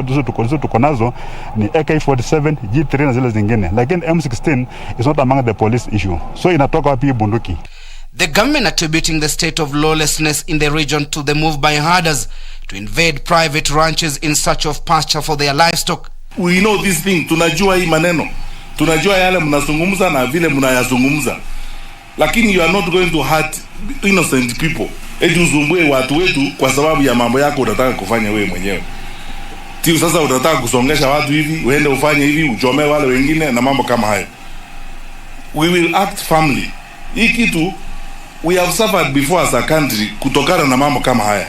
tuko nazo ni AK47, G3 na zile zingine. Lakini M16 is not among the police issue. So inatoka wapi bunduki? The government attributing the state of lawlessness in the region to the move by herders to invade private ranches in search of pasture for their livestock. We know this thing, tunajua hii maneno. Tunajua yale mnazungumza na vile mnayazungumza. Lakini you are not going to hurt innocent people. Eti usumbue watu wetu kwa sababu ya mambo yako unataka kufanya wewe mwenyewe. Tiu sasa unataka kusongesha watu hivi, uende ufanye hivi, uchome wale wengine na mambo kama hayo. We will act firmly. Hii kitu we have suffered before as a country kutokana na mambo kama haya.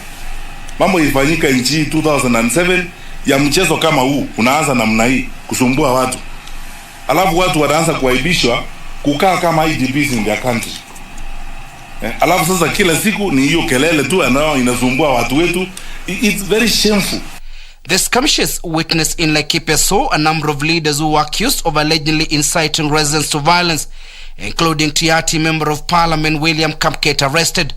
Mambo ilifanyika nchi 2007 ya mchezo kama huu, unaanza namna hii kusumbua watu. Alafu watu wanaanza kuaibishwa kukaa kama IDPs in their country. Alafu sasa kila siku ni hiyo kelele tu inasumbua watu wetu. It's very shameful. The skirmishes witnessed in Laikipia saw a number of leaders who were accused of allegedly inciting residents to violence, including Tiati Member of Parliament William Kamket arrested.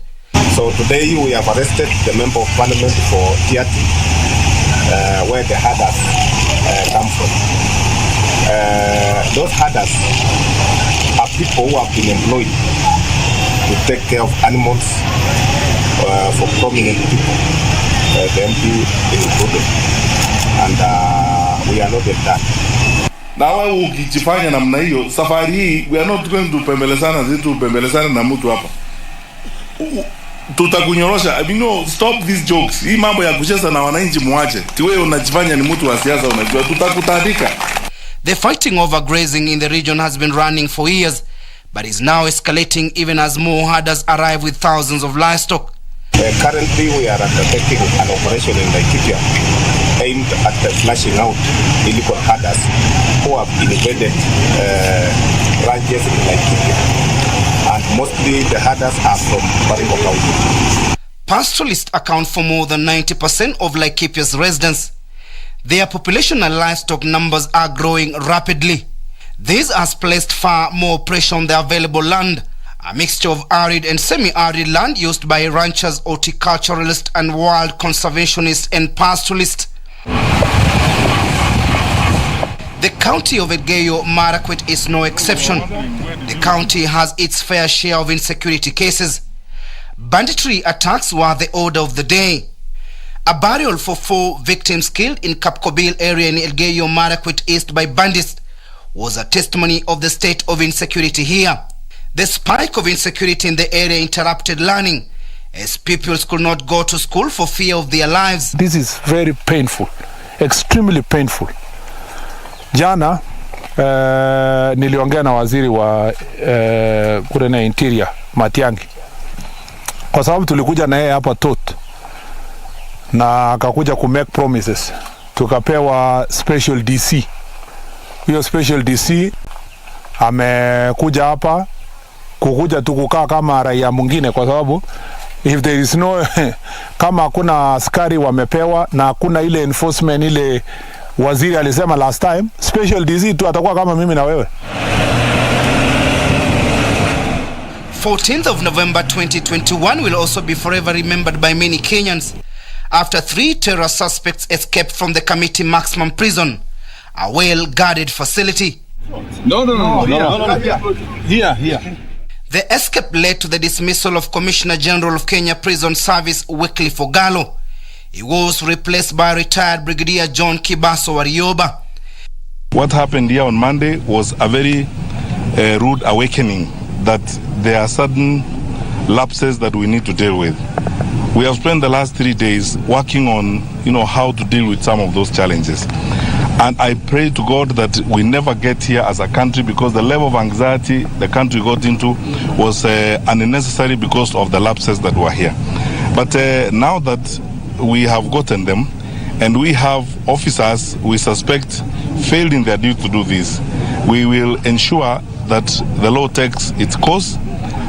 So today we have arrested the Member of Parliament for Tiati, where the herders come from. Those herders are people who have been employed to take care of animals for prominent people, the MP included, and we are not at that. Na wewe ukijifanya namna hiyo, safari hii we are not going to pembelezana na mtu hapa. Tutakunyorosha. I mean, no, stop these jokes. Hii mambo ya kucheza na wananchi muache. Ti wewe unajifanya ni mtu wa siasa, unajua tutakutandika. The fighting over grazing in the region has been running for years, but is now escalating even as more herders arrive with thousands of livestock. Currently we are undertaking an operation in Laikipia aimed at flashing out illegal herders who have invaded ranches in Laikipia, and mostly the herders are from Baringo County. Pastoralists account for more than 90% of Laikipia's residents. Their population and livestock numbers are growing rapidly. This has placed far more pressure on the available land, a mixture of arid and semi-arid land used by ranchers, horticulturalists and wild conservationists and pastoralists. The county of Elgeyo Marakwet is no exception. The county has its fair share of insecurity cases. Banditry attacks were the order of the day. A burial for 4 victims killed in Kapkobil area in Elgeyo Marakwet East by bandits was a testimony of the state of insecurity here. The spike of insecurity in the area interrupted learning, as pupils could not go to school for fear of their lives. This is very painful, extremely painful. Jana niliongea na waziri wa kule na interior Matiang'i, kwa sababu tulikuja na yeye hapa tot na akakuja ku make promises, tukapewa special DC. Hiyo special DC amekuja hapa kukuja tukukaa kama raia mwingine, kwa sababu if there is no kama hakuna askari wamepewa na hakuna ile enforcement ile waziri alisema last time, special DC tu atakuwa kama mimi na wewe. 14th of November 2021 will also be forever remembered by many Kenyans after 3 terror suspects escaped from the Committee Maximum Prison, a well-guarded facility. No. Here. The escape led to the dismissal of Commissioner General of Kenya Prison Service Wycliffe Ogalo. He was replaced by retired Brigadier John Kibaso Warioba. What happened here on Monday was a very rude awakening that there are certain lapses that we need to deal with. We have spent the last 3 days working on, how to deal with some of those challenges. And I pray to God that we never get here as a country, because the level of anxiety the country got into was unnecessary because of the lapses that were here. But now that we have gotten them, and we have officers we suspect failed in their duty to do this, we will ensure that the law takes its course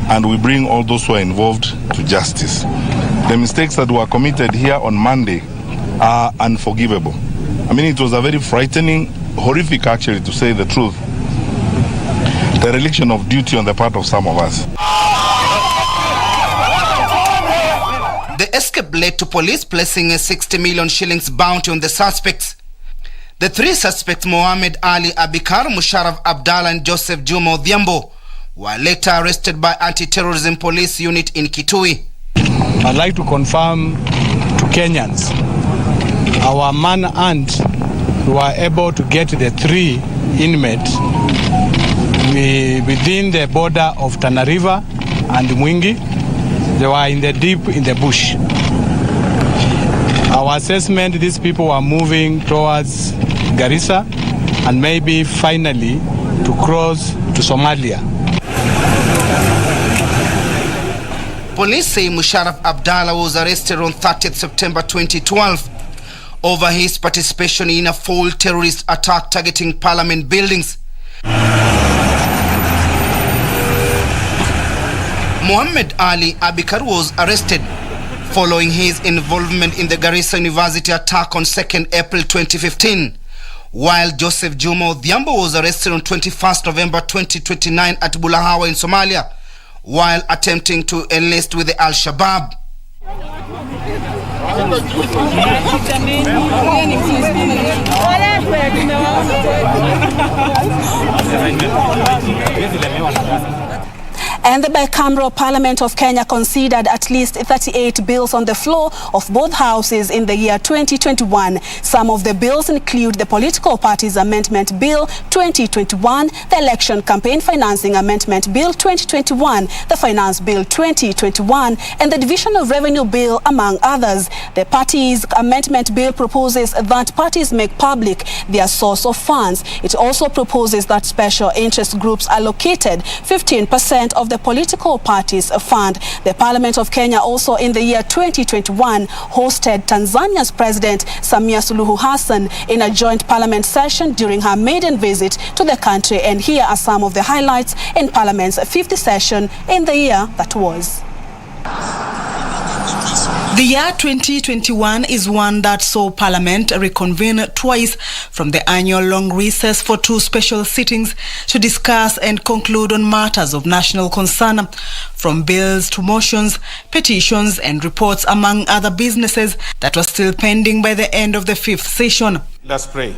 and we bring all those who are involved to justice. The mistakes that were committed here on Monday are unforgivable. I mean, it was a very frightening, horrific actually, to say the truth, dereliction of duty on the part of some of us. The escape led to police placing a 60 million shillings bounty on the suspects. The 3 suspects, Mohammed Ali Abikar, Musharraf Abdallah and Joseph Juma Odhiambo, were later arrested by Anti-Terrorism Police Unit in Kitui. I'd like to confirm to Kenyans, our man-hunt, we were able to get the 3 inmates within the border of Tana River and Mwingi. They were deep in the bush. Our assessment, these people were moving towards Garissa and maybe finally to cross to Somalia. Police say Musharraf Abdallah was arrested on 30th September 2012 over his participation in a full terrorist attack targeting parliament buildings. Mohammed Ali Abikar was arrested following his involvement in the Garissa University attack on 2nd April 2015, while Joseph Juma Odhiambo was arrested on 21st November 2029 at Bulahawa in Somalia while attempting to enlist with the Al-Shabaab. And the bicameral Parliament of Kenya considered at least 38 bills on the floor of both houses in the year 2021. Some of the bills include the Political Parties Amendment Bill 2021, the Election Campaign Financing Amendment Bill 2021, the Finance Bill 2021, and the Division of Revenue Bill, among others. The Parties Amendment Bill proposes that parties make public their source of funds. It also proposes that special interest groups allocated 15% of the political parties fund. The Parliament of Kenya also in the year 2021 hosted Tanzania's President Samia Suluhu Hassan in a joint parliament session during her maiden visit to the country. And here are some of the highlights in Parliament's 5th session in the year that was. The year 2021 is one that saw Parliament reconvene twice from the annual long recess for 2 special sittings to discuss and conclude on matters of national concern, from bills to motions, petitions and reports, among other businesses that were still pending by the end of the 5th session. Let's pray.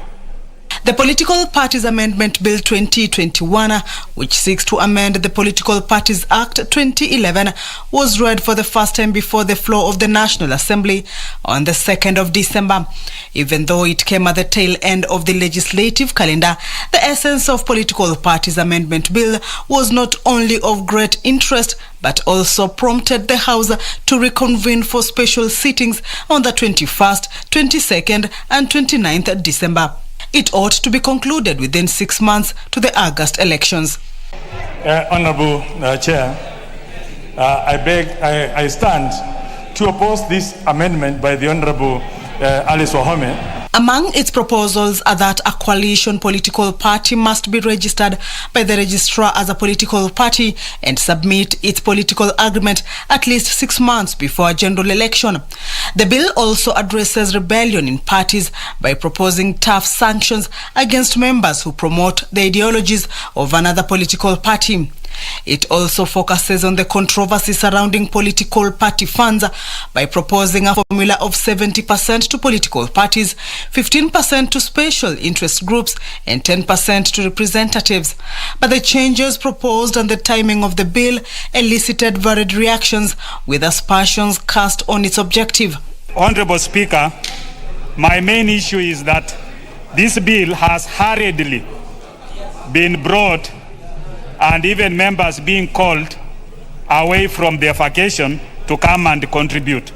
The Political Parties Amendment Bill 2021, which seeks to amend the Political Parties Act 2011, was read for the first time before the floor of the National Assembly on the 2nd of December. Even though it came at the tail end of the legislative calendar, the essence of Political Parties Amendment Bill was not only of great interest, but also prompted the House to reconvene for special sittings on the 21st, 22nd and 29th December. It ought to be concluded within 6 months to the August elections. Honorable Chair, I stand to oppose this amendment by the Honorable Alice Wahome. Among its proposals are that a coalition political party must be registered by the registrar as a political party and submit its political agreement at least 6 months before a general election. The bill also addresses rebellion in parties by proposing tough sanctions against members who promote the ideologies of another political party. It also focuses on the controversy surrounding political party funds by proposing a formula of 70% to political parties, 15% to special interest groups, and 10% to representatives. But the changes proposed and the timing of the bill elicited varied reactions, with aspersions cast on its objective. Honorable Speaker, my main issue is that this bill has hurriedly been brought, and even members being called away from their vacation to come and contribute.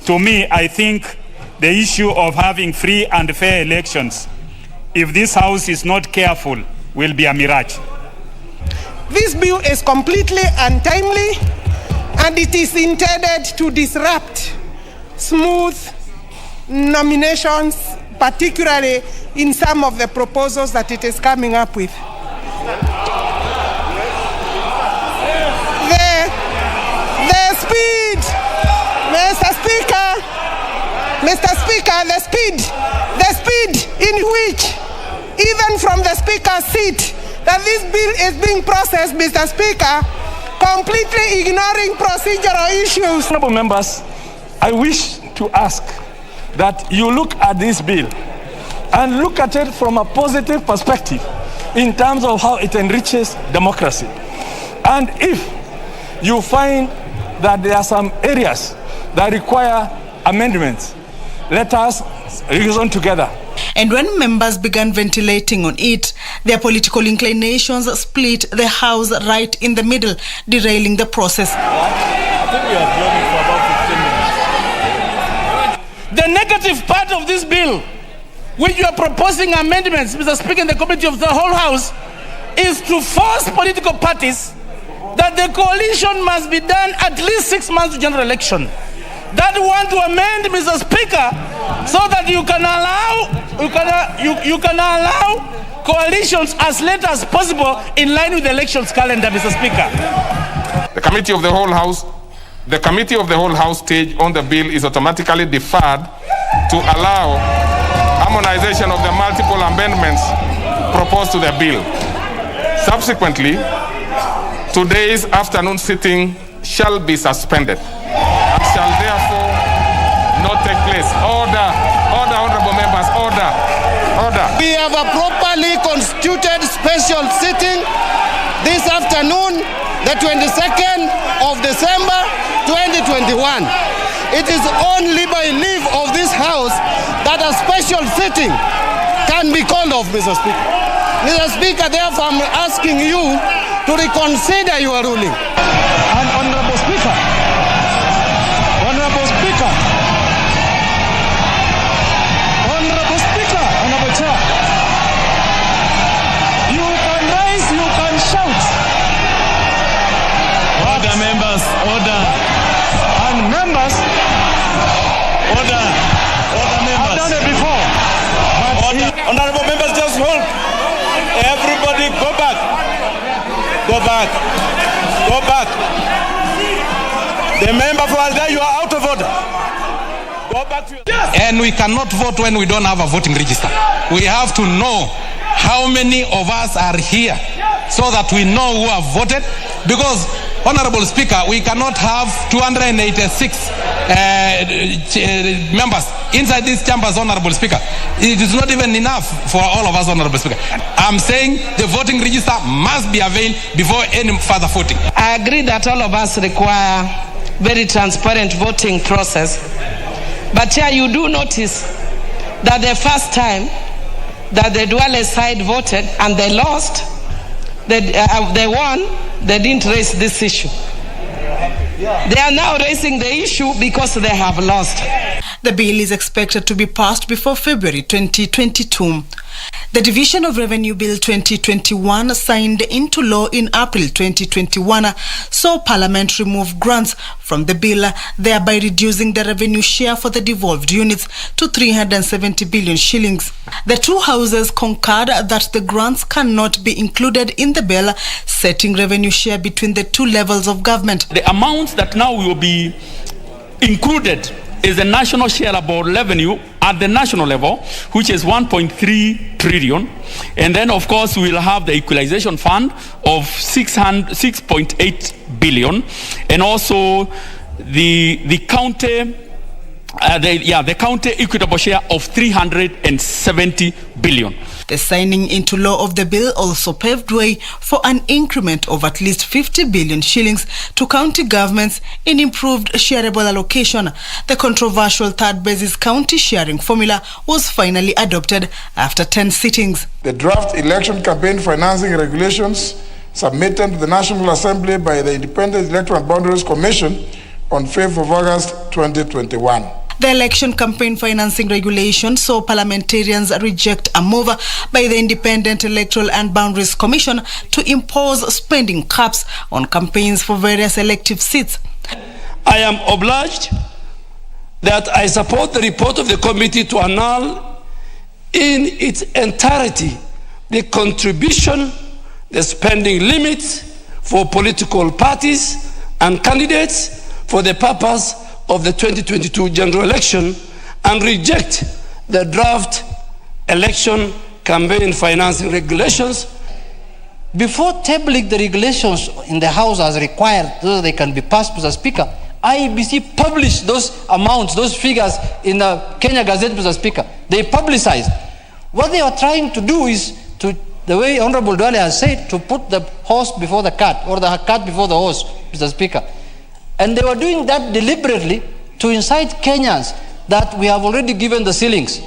To me, I think the issue of having free and fair elections, if this House is not careful, will be a mirage. This bill is completely untimely, and it is intended to disrupt smooth nominations, particularly in some of the proposals that it is coming up with. Mr. Speaker, the speed in which, even from the Speaker's seat, that this bill is being processed, Mr. Speaker, completely ignoring procedural issues. Honorable members, I wish to ask that you look at this bill and look at it from a positive perspective in terms of how it enriches democracy. And if you find that there are some areas that require amendments, let us reason together. And when members began ventilating on it, their political inclinations split the House right in the middle, derailing the process. I think we are for about 15 minutes. The negative part of this bill, which you are proposing amendments, Mr. Speaker, in the committee of the whole House, is to force political parties that the coalition must be done at least 6 months to general election. That want to amend, Mr. Speaker, so that you can allow coalitions as late as possible in line with the elections calendar, Mr. Speaker. The Committee of the Whole House stage on the bill is automatically deferred to allow harmonization of the multiple amendments proposed to the bill. Subsequently, today's afternoon sitting shall be suspended and shall therefore not take place. Order, honorable members, order. We have a properly constituted special sitting this afternoon, the 22nd of December 2021. It is only by leave of this House that a special sitting can be called off, Mr. Speaker. Mr. Speaker, therefore I'm asking you to reconsider your ruling. And Honorable Speaker, Honorable Chair, you can rise, you can shout. Order, members, order. And members, Order, members. I've done it before. Order. Honorable members, just hold. Everybody go back. Go back. The member for Alda, you are out of order. Go back to your... And we cannot vote when we don't have a voting register. We have to know how many of us are here so that we know who have voted. Because Honorable Speaker, we cannot have 286 members inside these chambers, Honorable Speaker. It is not even enough for all of us, Honorable Speaker. I'm saying the voting register must be availed before any further voting. I agree that all of us require very transparent voting process. But here you do notice that the first time that the Duale side voted and they lost, they won, they didn't raise this issue. They are now raising the issue because they have lost. The bill is expected to be passed before February 2022. The Division of Revenue Bill 2021, signed into law in April 2021, saw Parliament remove grants from the bill, thereby reducing the revenue share for the devolved units to 370 billion shillings. The two houses concurred that the grants cannot be included in the bill, setting revenue share between the two levels of government. The amounts that now will be included is the national shareable revenue at the national level, which is 1.3 trillion. And then, of course, we will have the equalization fund of 6.8 billion. And also the county equitable share of 370 billion. The signing into law of the bill also paved way for an increment of at least 50 billion shillings to county governments in improved shareable allocation. The controversial third basis county sharing formula was finally adopted after 10 sittings. The draft election campaign financing regulations submitted to the National Assembly by the Independent Electoral Boundaries Commission on 5th of August 2021. The election campaign financing regulation saw parliamentarians reject a move by the Independent Electoral and Boundaries Commission to impose spending caps on campaigns for various elective seats. I am obliged that I support the report of the committee to annul in its entirety the contribution, the spending limits for political parties and candidates for the purpose of the 2022 general election, and reject the draft election campaign financing regulations. Before tabling the regulations in the House as required so that they can be passed, Mr. Speaker, IEBC published those amounts, those figures in the Kenya Gazette, Mr. Speaker. They publicized. What they are trying to do is to, the way Honorable Duale has said, to put the horse before the cart, or the cart before the horse, Mr. Speaker. And they were doing that deliberately to incite Kenyans that we have already given the ceilings.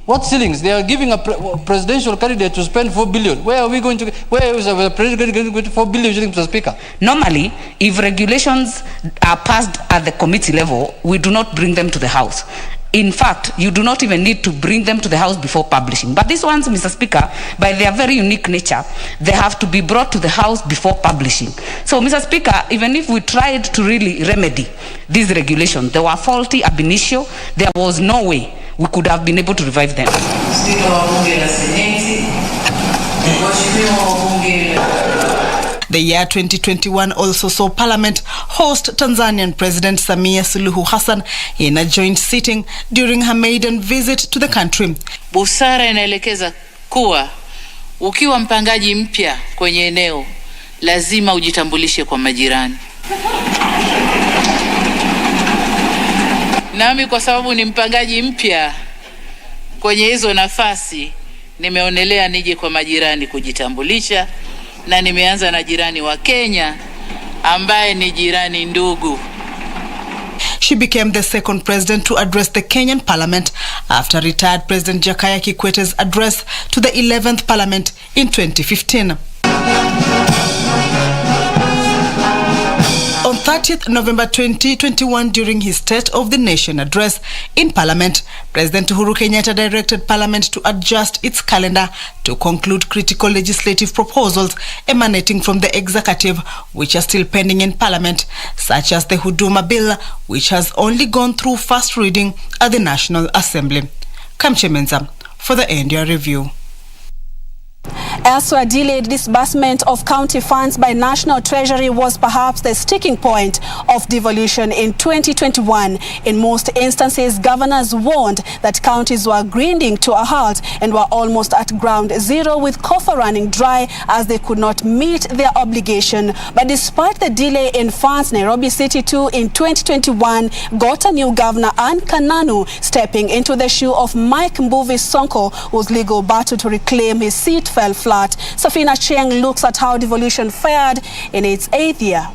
What ceilings? They are giving a presidential candidate to spend 4 billion. Where are we going to? Where is the president going to get 4 billion, Mr. Speaker? Normally, if regulations are passed at the committee level, we do not bring them to the House. In fact, you do not even need to bring them to the House before publishing. But these ones, Mr. Speaker, by their very unique nature, they have to be brought to the House before publishing. So, Mr. Speaker, even if we tried to really remedy these regulations, they were faulty ab initio, there was no way we could have been able to revive them. The year 2021 also saw Parliament host Tanzanian President Samia Suluhu Hassan in a joint sitting during her maiden visit to the country. Busara inaelekeza kuwa ukiwa mpangaji mpya kwenye eneo lazima ujitambulishe kwa majirani. Nami kwa sababu ni mpangaji mpya kwenye hizo nafasi, nimeonelea nije kwa majirani kujitambulisha, na nimeanza na jirani wa Kenya ambaye ni jirani ndugu. She became the second president to address the Kenyan parliament after retired President Jakaya Kikwete's address to the 11th parliament in 2015. On 30th November 2021, during his State of the Nation address in Parliament, President Uhuru Kenyatta directed Parliament to adjust its calendar to conclude critical legislative proposals emanating from the executive, which are still pending in Parliament, such as the Huduma Bill, which has only gone through first reading at the National Assembly. Kamche Menza for the India Review. Elsewhere, delayed disbursement of county funds by National Treasury was perhaps the sticking point of devolution in 2021. In most instances, governors warned that counties were grinding to a halt and were almost at ground zero, with coffer running dry as they could not meet their obligation. But despite the delay in funds, Nairobi City too in 2021 got a new governor, Anne Kananu, stepping into the shoe of Mike Mbuvi Sonko, whose legal battle to reclaim his seat fell flat. Safina Cheng looks at how devolution fared in its 8th year.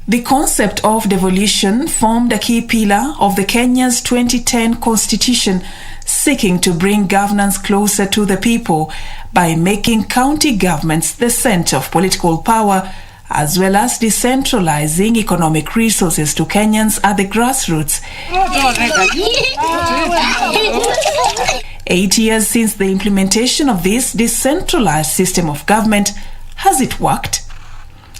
The concept of devolution formed a key pillar of the Kenya's 2010 constitution, seeking to bring governance closer to the people by making county governments the center of political power, as well as decentralizing economic resources to Kenyans at the grassroots. 8 years since the implementation of this decentralized system of government, has it worked?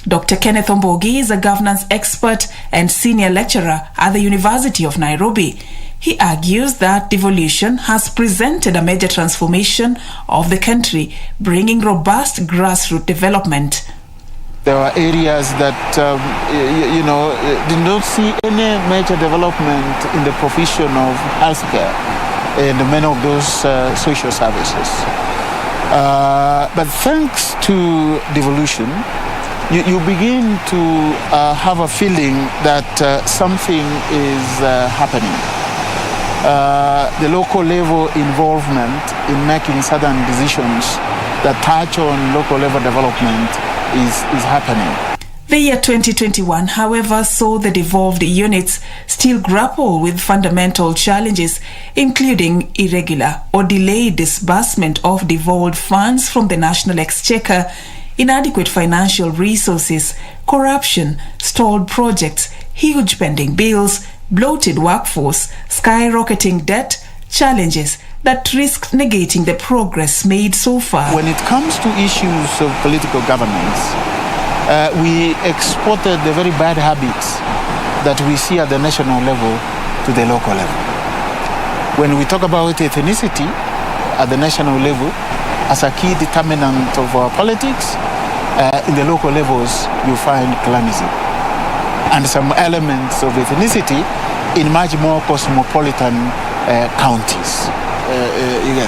Dr. Kenneth Ombogi is a governance expert and senior lecturer at the University of Nairobi. He argues that devolution has presented a major transformation of the country, bringing robust grassroots development. There were areas that, did not see any major development in the provision of healthcare and many of those social services. But thanks to devolution, you begin to have a feeling that something is happening. The local level involvement in making certain decisions that touch on local level development is happening. The year 2021, however, saw the devolved units still grapple with fundamental challenges, including irregular or delayed disbursement of devolved funds from the National Exchequer, inadequate financial resources, corruption, stalled projects, huge pending bills, bloated workforce, skyrocketing debt, challenges that risk negating the progress made so far. When it comes to issues of political governance, we exported the very bad habits that we see at the national level to the local level. When we talk about ethnicity at the national level as a key determinant of our politics, in the local levels you find clanism and some elements of ethnicity in much more cosmopolitan counties.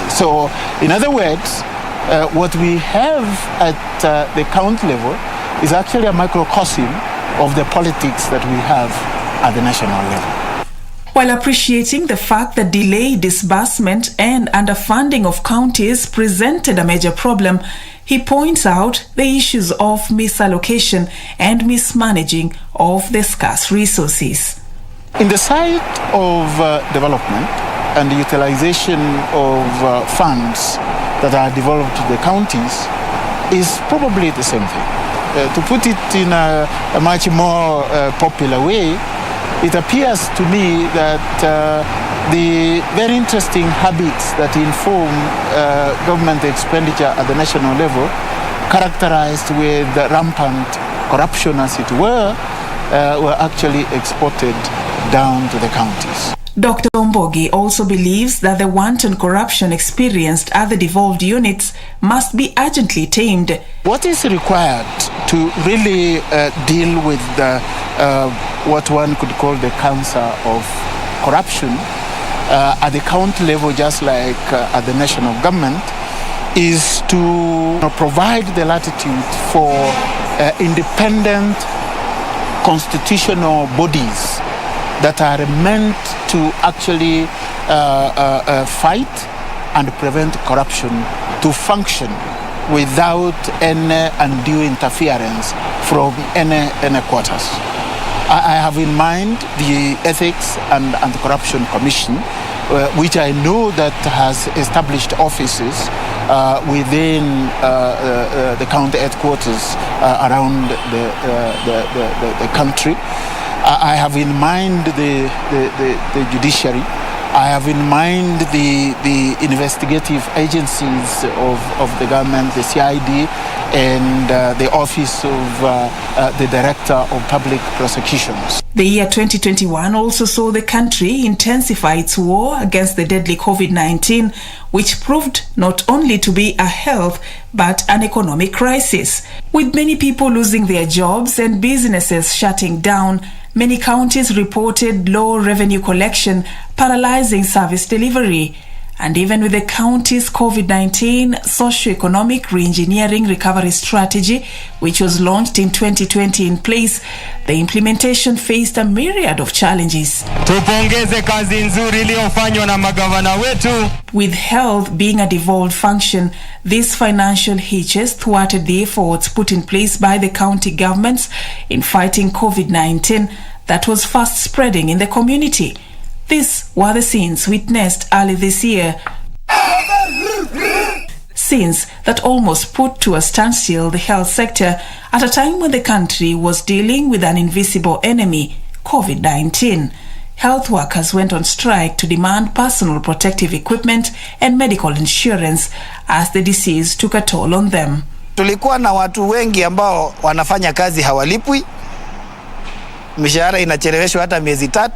So, in other words, what we have at the county level is actually a microcosm of the politics that we have at the national level. While appreciating the fact that delayed disbursement and underfunding of counties presented a major problem, he points out the issues of misallocation and mismanaging of the scarce resources. In the side of development and the utilization of funds that are devolved to the counties is probably the same thing. To put it in a much more popular way, it appears to me that the very interesting habits that inform government expenditure at the national level, characterized with rampant corruption as it were actually exported down to the counties. Dr. Ombogi also believes that the wanton corruption experienced at the devolved units must be urgently tamed. What is required to really deal with what one could call the cancer of corruption at the county level, just like at the national government, is to provide the latitude for independent constitutional bodies that are meant to actually fight and prevent corruption to function without any undue interference from any quarters. I have in mind the Ethics and Anti-Corruption Commission, which I know that has established offices within the county headquarters around the country. I have in mind the Judiciary. I have in mind the investigative agencies of the government, the CID, and the Office of the Director of Public Prosecutions. The year 2021 also saw the country intensify its war against the deadly COVID-19, which proved not only to be a health but an economic crisis. With many people losing their jobs and businesses shutting down, many counties reported low revenue collection, paralyzing service delivery. And even with the county's COVID-19 socio-economic re-engineering recovery strategy, which was launched in 2020 in place, the implementation faced a myriad of challenges. Tupongeze kazi nzuri iliyofanywa na magavana wetu. With health being a devolved function, these financial hitches thwarted the efforts put in place by the county governments in fighting COVID-19 that was fast spreading in the community. These were the scenes witnessed early this year. Scenes that almost put to a standstill the health sector at a time when the country was dealing with an invisible enemy, COVID-19. Health workers went on strike to demand personal protective equipment and medical insurance as the disease took a toll on them. Tulikuwa na watu wengi ambao wanafanya kazi hawalipwi. Mishahara inacheleweshwa hata miezi 3.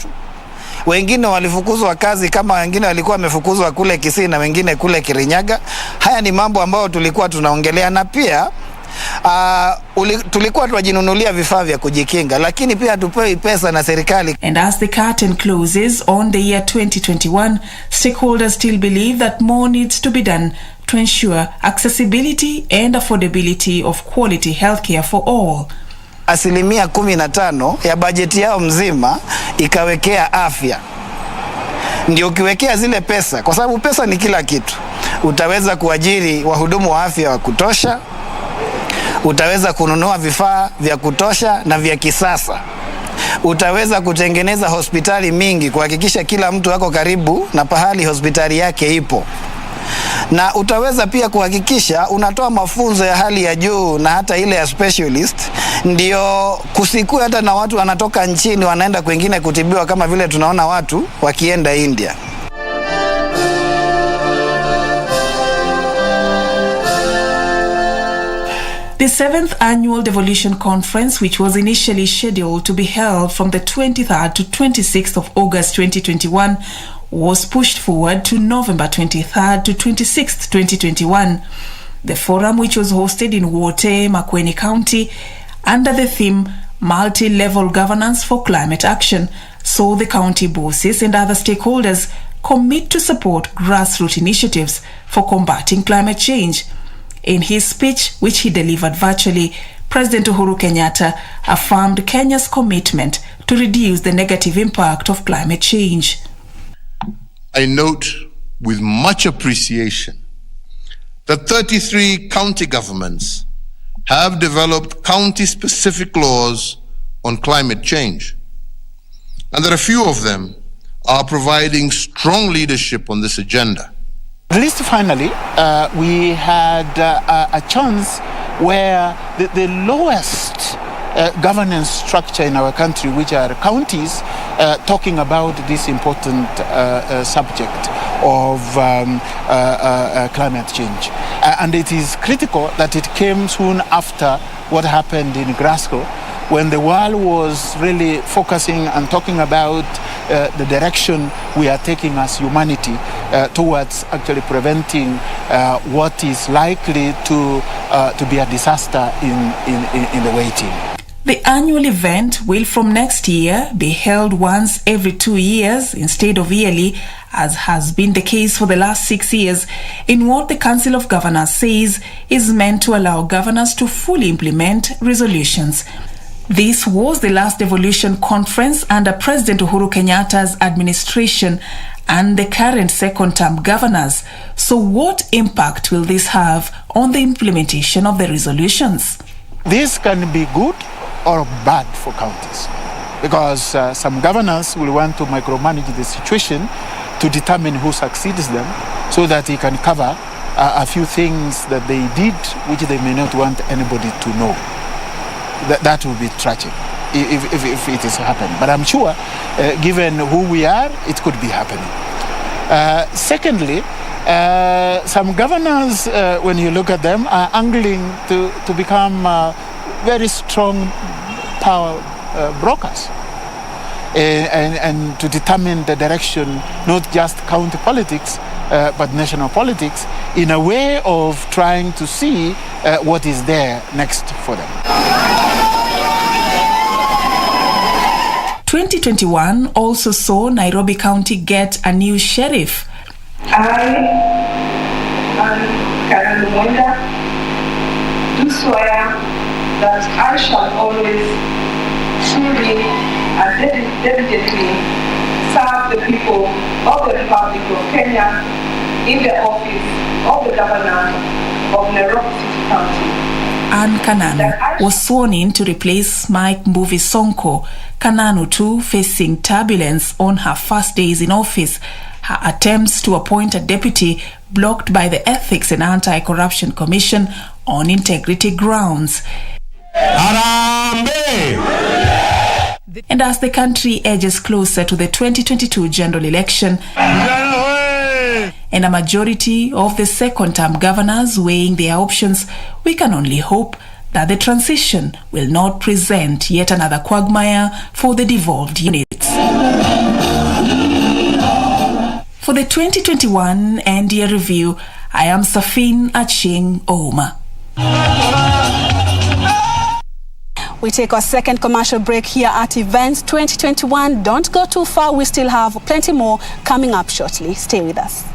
Wengine walifukuzwa kazi kama wengine walikuwa wamefukuzwa kule Kisii na wengine kule Kirinyaga. Haya ni mambo ambayo tulikuwa tunaongelea, na pia tulikuwa tunajinunulia vifaa vya kujikinga, lakini pia tupewi pesa na serikali. And as the curtain closes on the year 2021, stakeholders still believe that more needs to be done to ensure accessibility and affordability of quality healthcare for all. 15% ya bajeti yao mzima ikawekea afya. Ndio ukiwekea zile pesa, kwa sababu pesa ni kila kitu. Utaweza kuajiri wahudumu wa afya wa kutosha, utaweza kununua vifaa vya kutosha na vya kisasa, utaweza kutengeneza hospitali mingi kuhakikisha kila mtu ako karibu na pahali hospitali yake ipo, na utaweza pia kuhakikisha unatoa mafunzo ya hali ya juu na hata ile ya specialist, ndio kusikue hata na watu wanatoka nchini wanaenda kwingine kutibiwa kama vile tunaona watu wakienda India. The 7th annual Devolution Conference, which was initially scheduled to be held from the 23rd to 26th of August 2021, was pushed forward to November 23rd to 26th, 2021. The forum, which was hosted in Wote, Makueni County, under the theme Multi-Level Governance for Climate Action, saw the county bosses and other stakeholders commit to support grassroots initiatives for combating climate change. In his speech, which he delivered virtually, President Uhuru Kenyatta affirmed Kenya's commitment to reduce the negative impact of climate change. I note with much appreciation that 33 county governments have developed county-specific laws on climate change, and that a few of them are providing strong leadership on this agenda. At least finally, we had a chance where the lowest governance structure in our country, which are counties, talking about this important subject of climate change. And it is critical that it came soon after what happened in Glasgow, when the world was really focusing and talking about the direction we are taking as humanity towards actually preventing what is likely to be a disaster in the waiting. The annual event will from next year be held once every 2 years instead of yearly, as has been the case for the last 6 years, in what the Council of Governors says is meant to allow governors to fully implement resolutions. This was the last Devolution Conference under President Uhuru Kenyatta's administration and the current second-term governors. So what impact will this have on the implementation of the resolutions? This can be good or bad for counties, because some governors will want to micromanage the situation to determine who succeeds them, so that he can cover a few things that they did which they may not want anybody to know. That would be tragic if it is happening. But I'm sure, given who we are, it could be happening. Secondly, some governors, when you look at them, are angling to become very strong power brokers and to determine the direction, not just county politics, but national politics, in a way of trying to see what is there next for them. 2021 also saw Nairobi County get a new sheriff. Do swear that I shall always truly and diligently serve the people of the Republic of Kenya in the office of the Governor of Nairobi City County. Anne Kananu was sworn in to replace Mike Mbuvi Sonko. Kananu too facing turbulence on her first days in office. Her attempts to appoint a deputy blocked by the Ethics and Anti-Corruption Commission on integrity grounds. And as the country edges closer to the 2022 general election, and a majority of the second-term governors weighing their options, we can only hope that the transition will not present yet another quagmire for the devolved units. For the 2021 end-year review, I am Safin Aching Ouma. We take our second commercial break here at Events 2021. Don't go too far. We still have plenty more coming up shortly. Stay with us.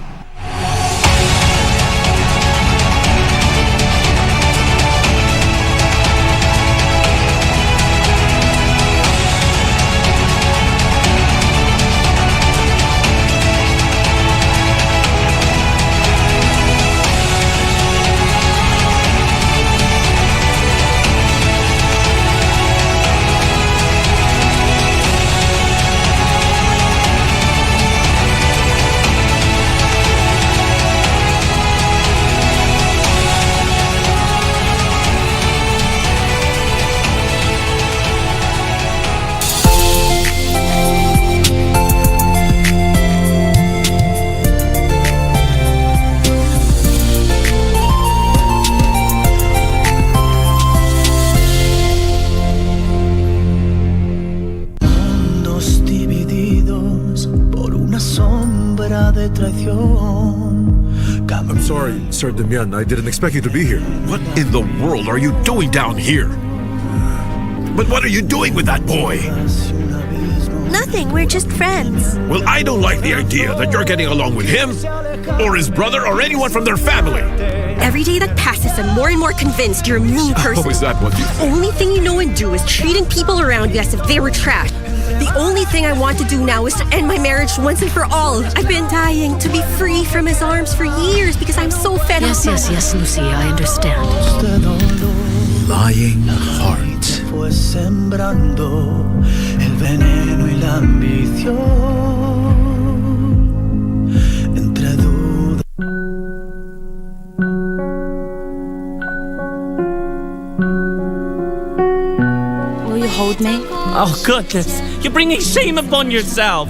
I'm sorry, Sir Damian. I didn't expect you to be here. What in the world are you doing down here? But what are you doing with that boy? Nothing, we're just friends. Well, I don't like the idea that you're getting along with him, or his brother, or anyone from their family. Every day that passes, I'm more and more convinced you're a mean person. Oh, is that what you think? Only thing you know and do is treating people around you as if they were trash. The only thing I want to do now is to end my marriage once and for all. I've been dying to be free from his arms for years because I'm so fed up. Yes, Lucy, I understand. Lying heart. Fue sembrando el veneno y la ambición entre dudas. Will you hold me? Oh, goodness. You're bringing shame upon yourself.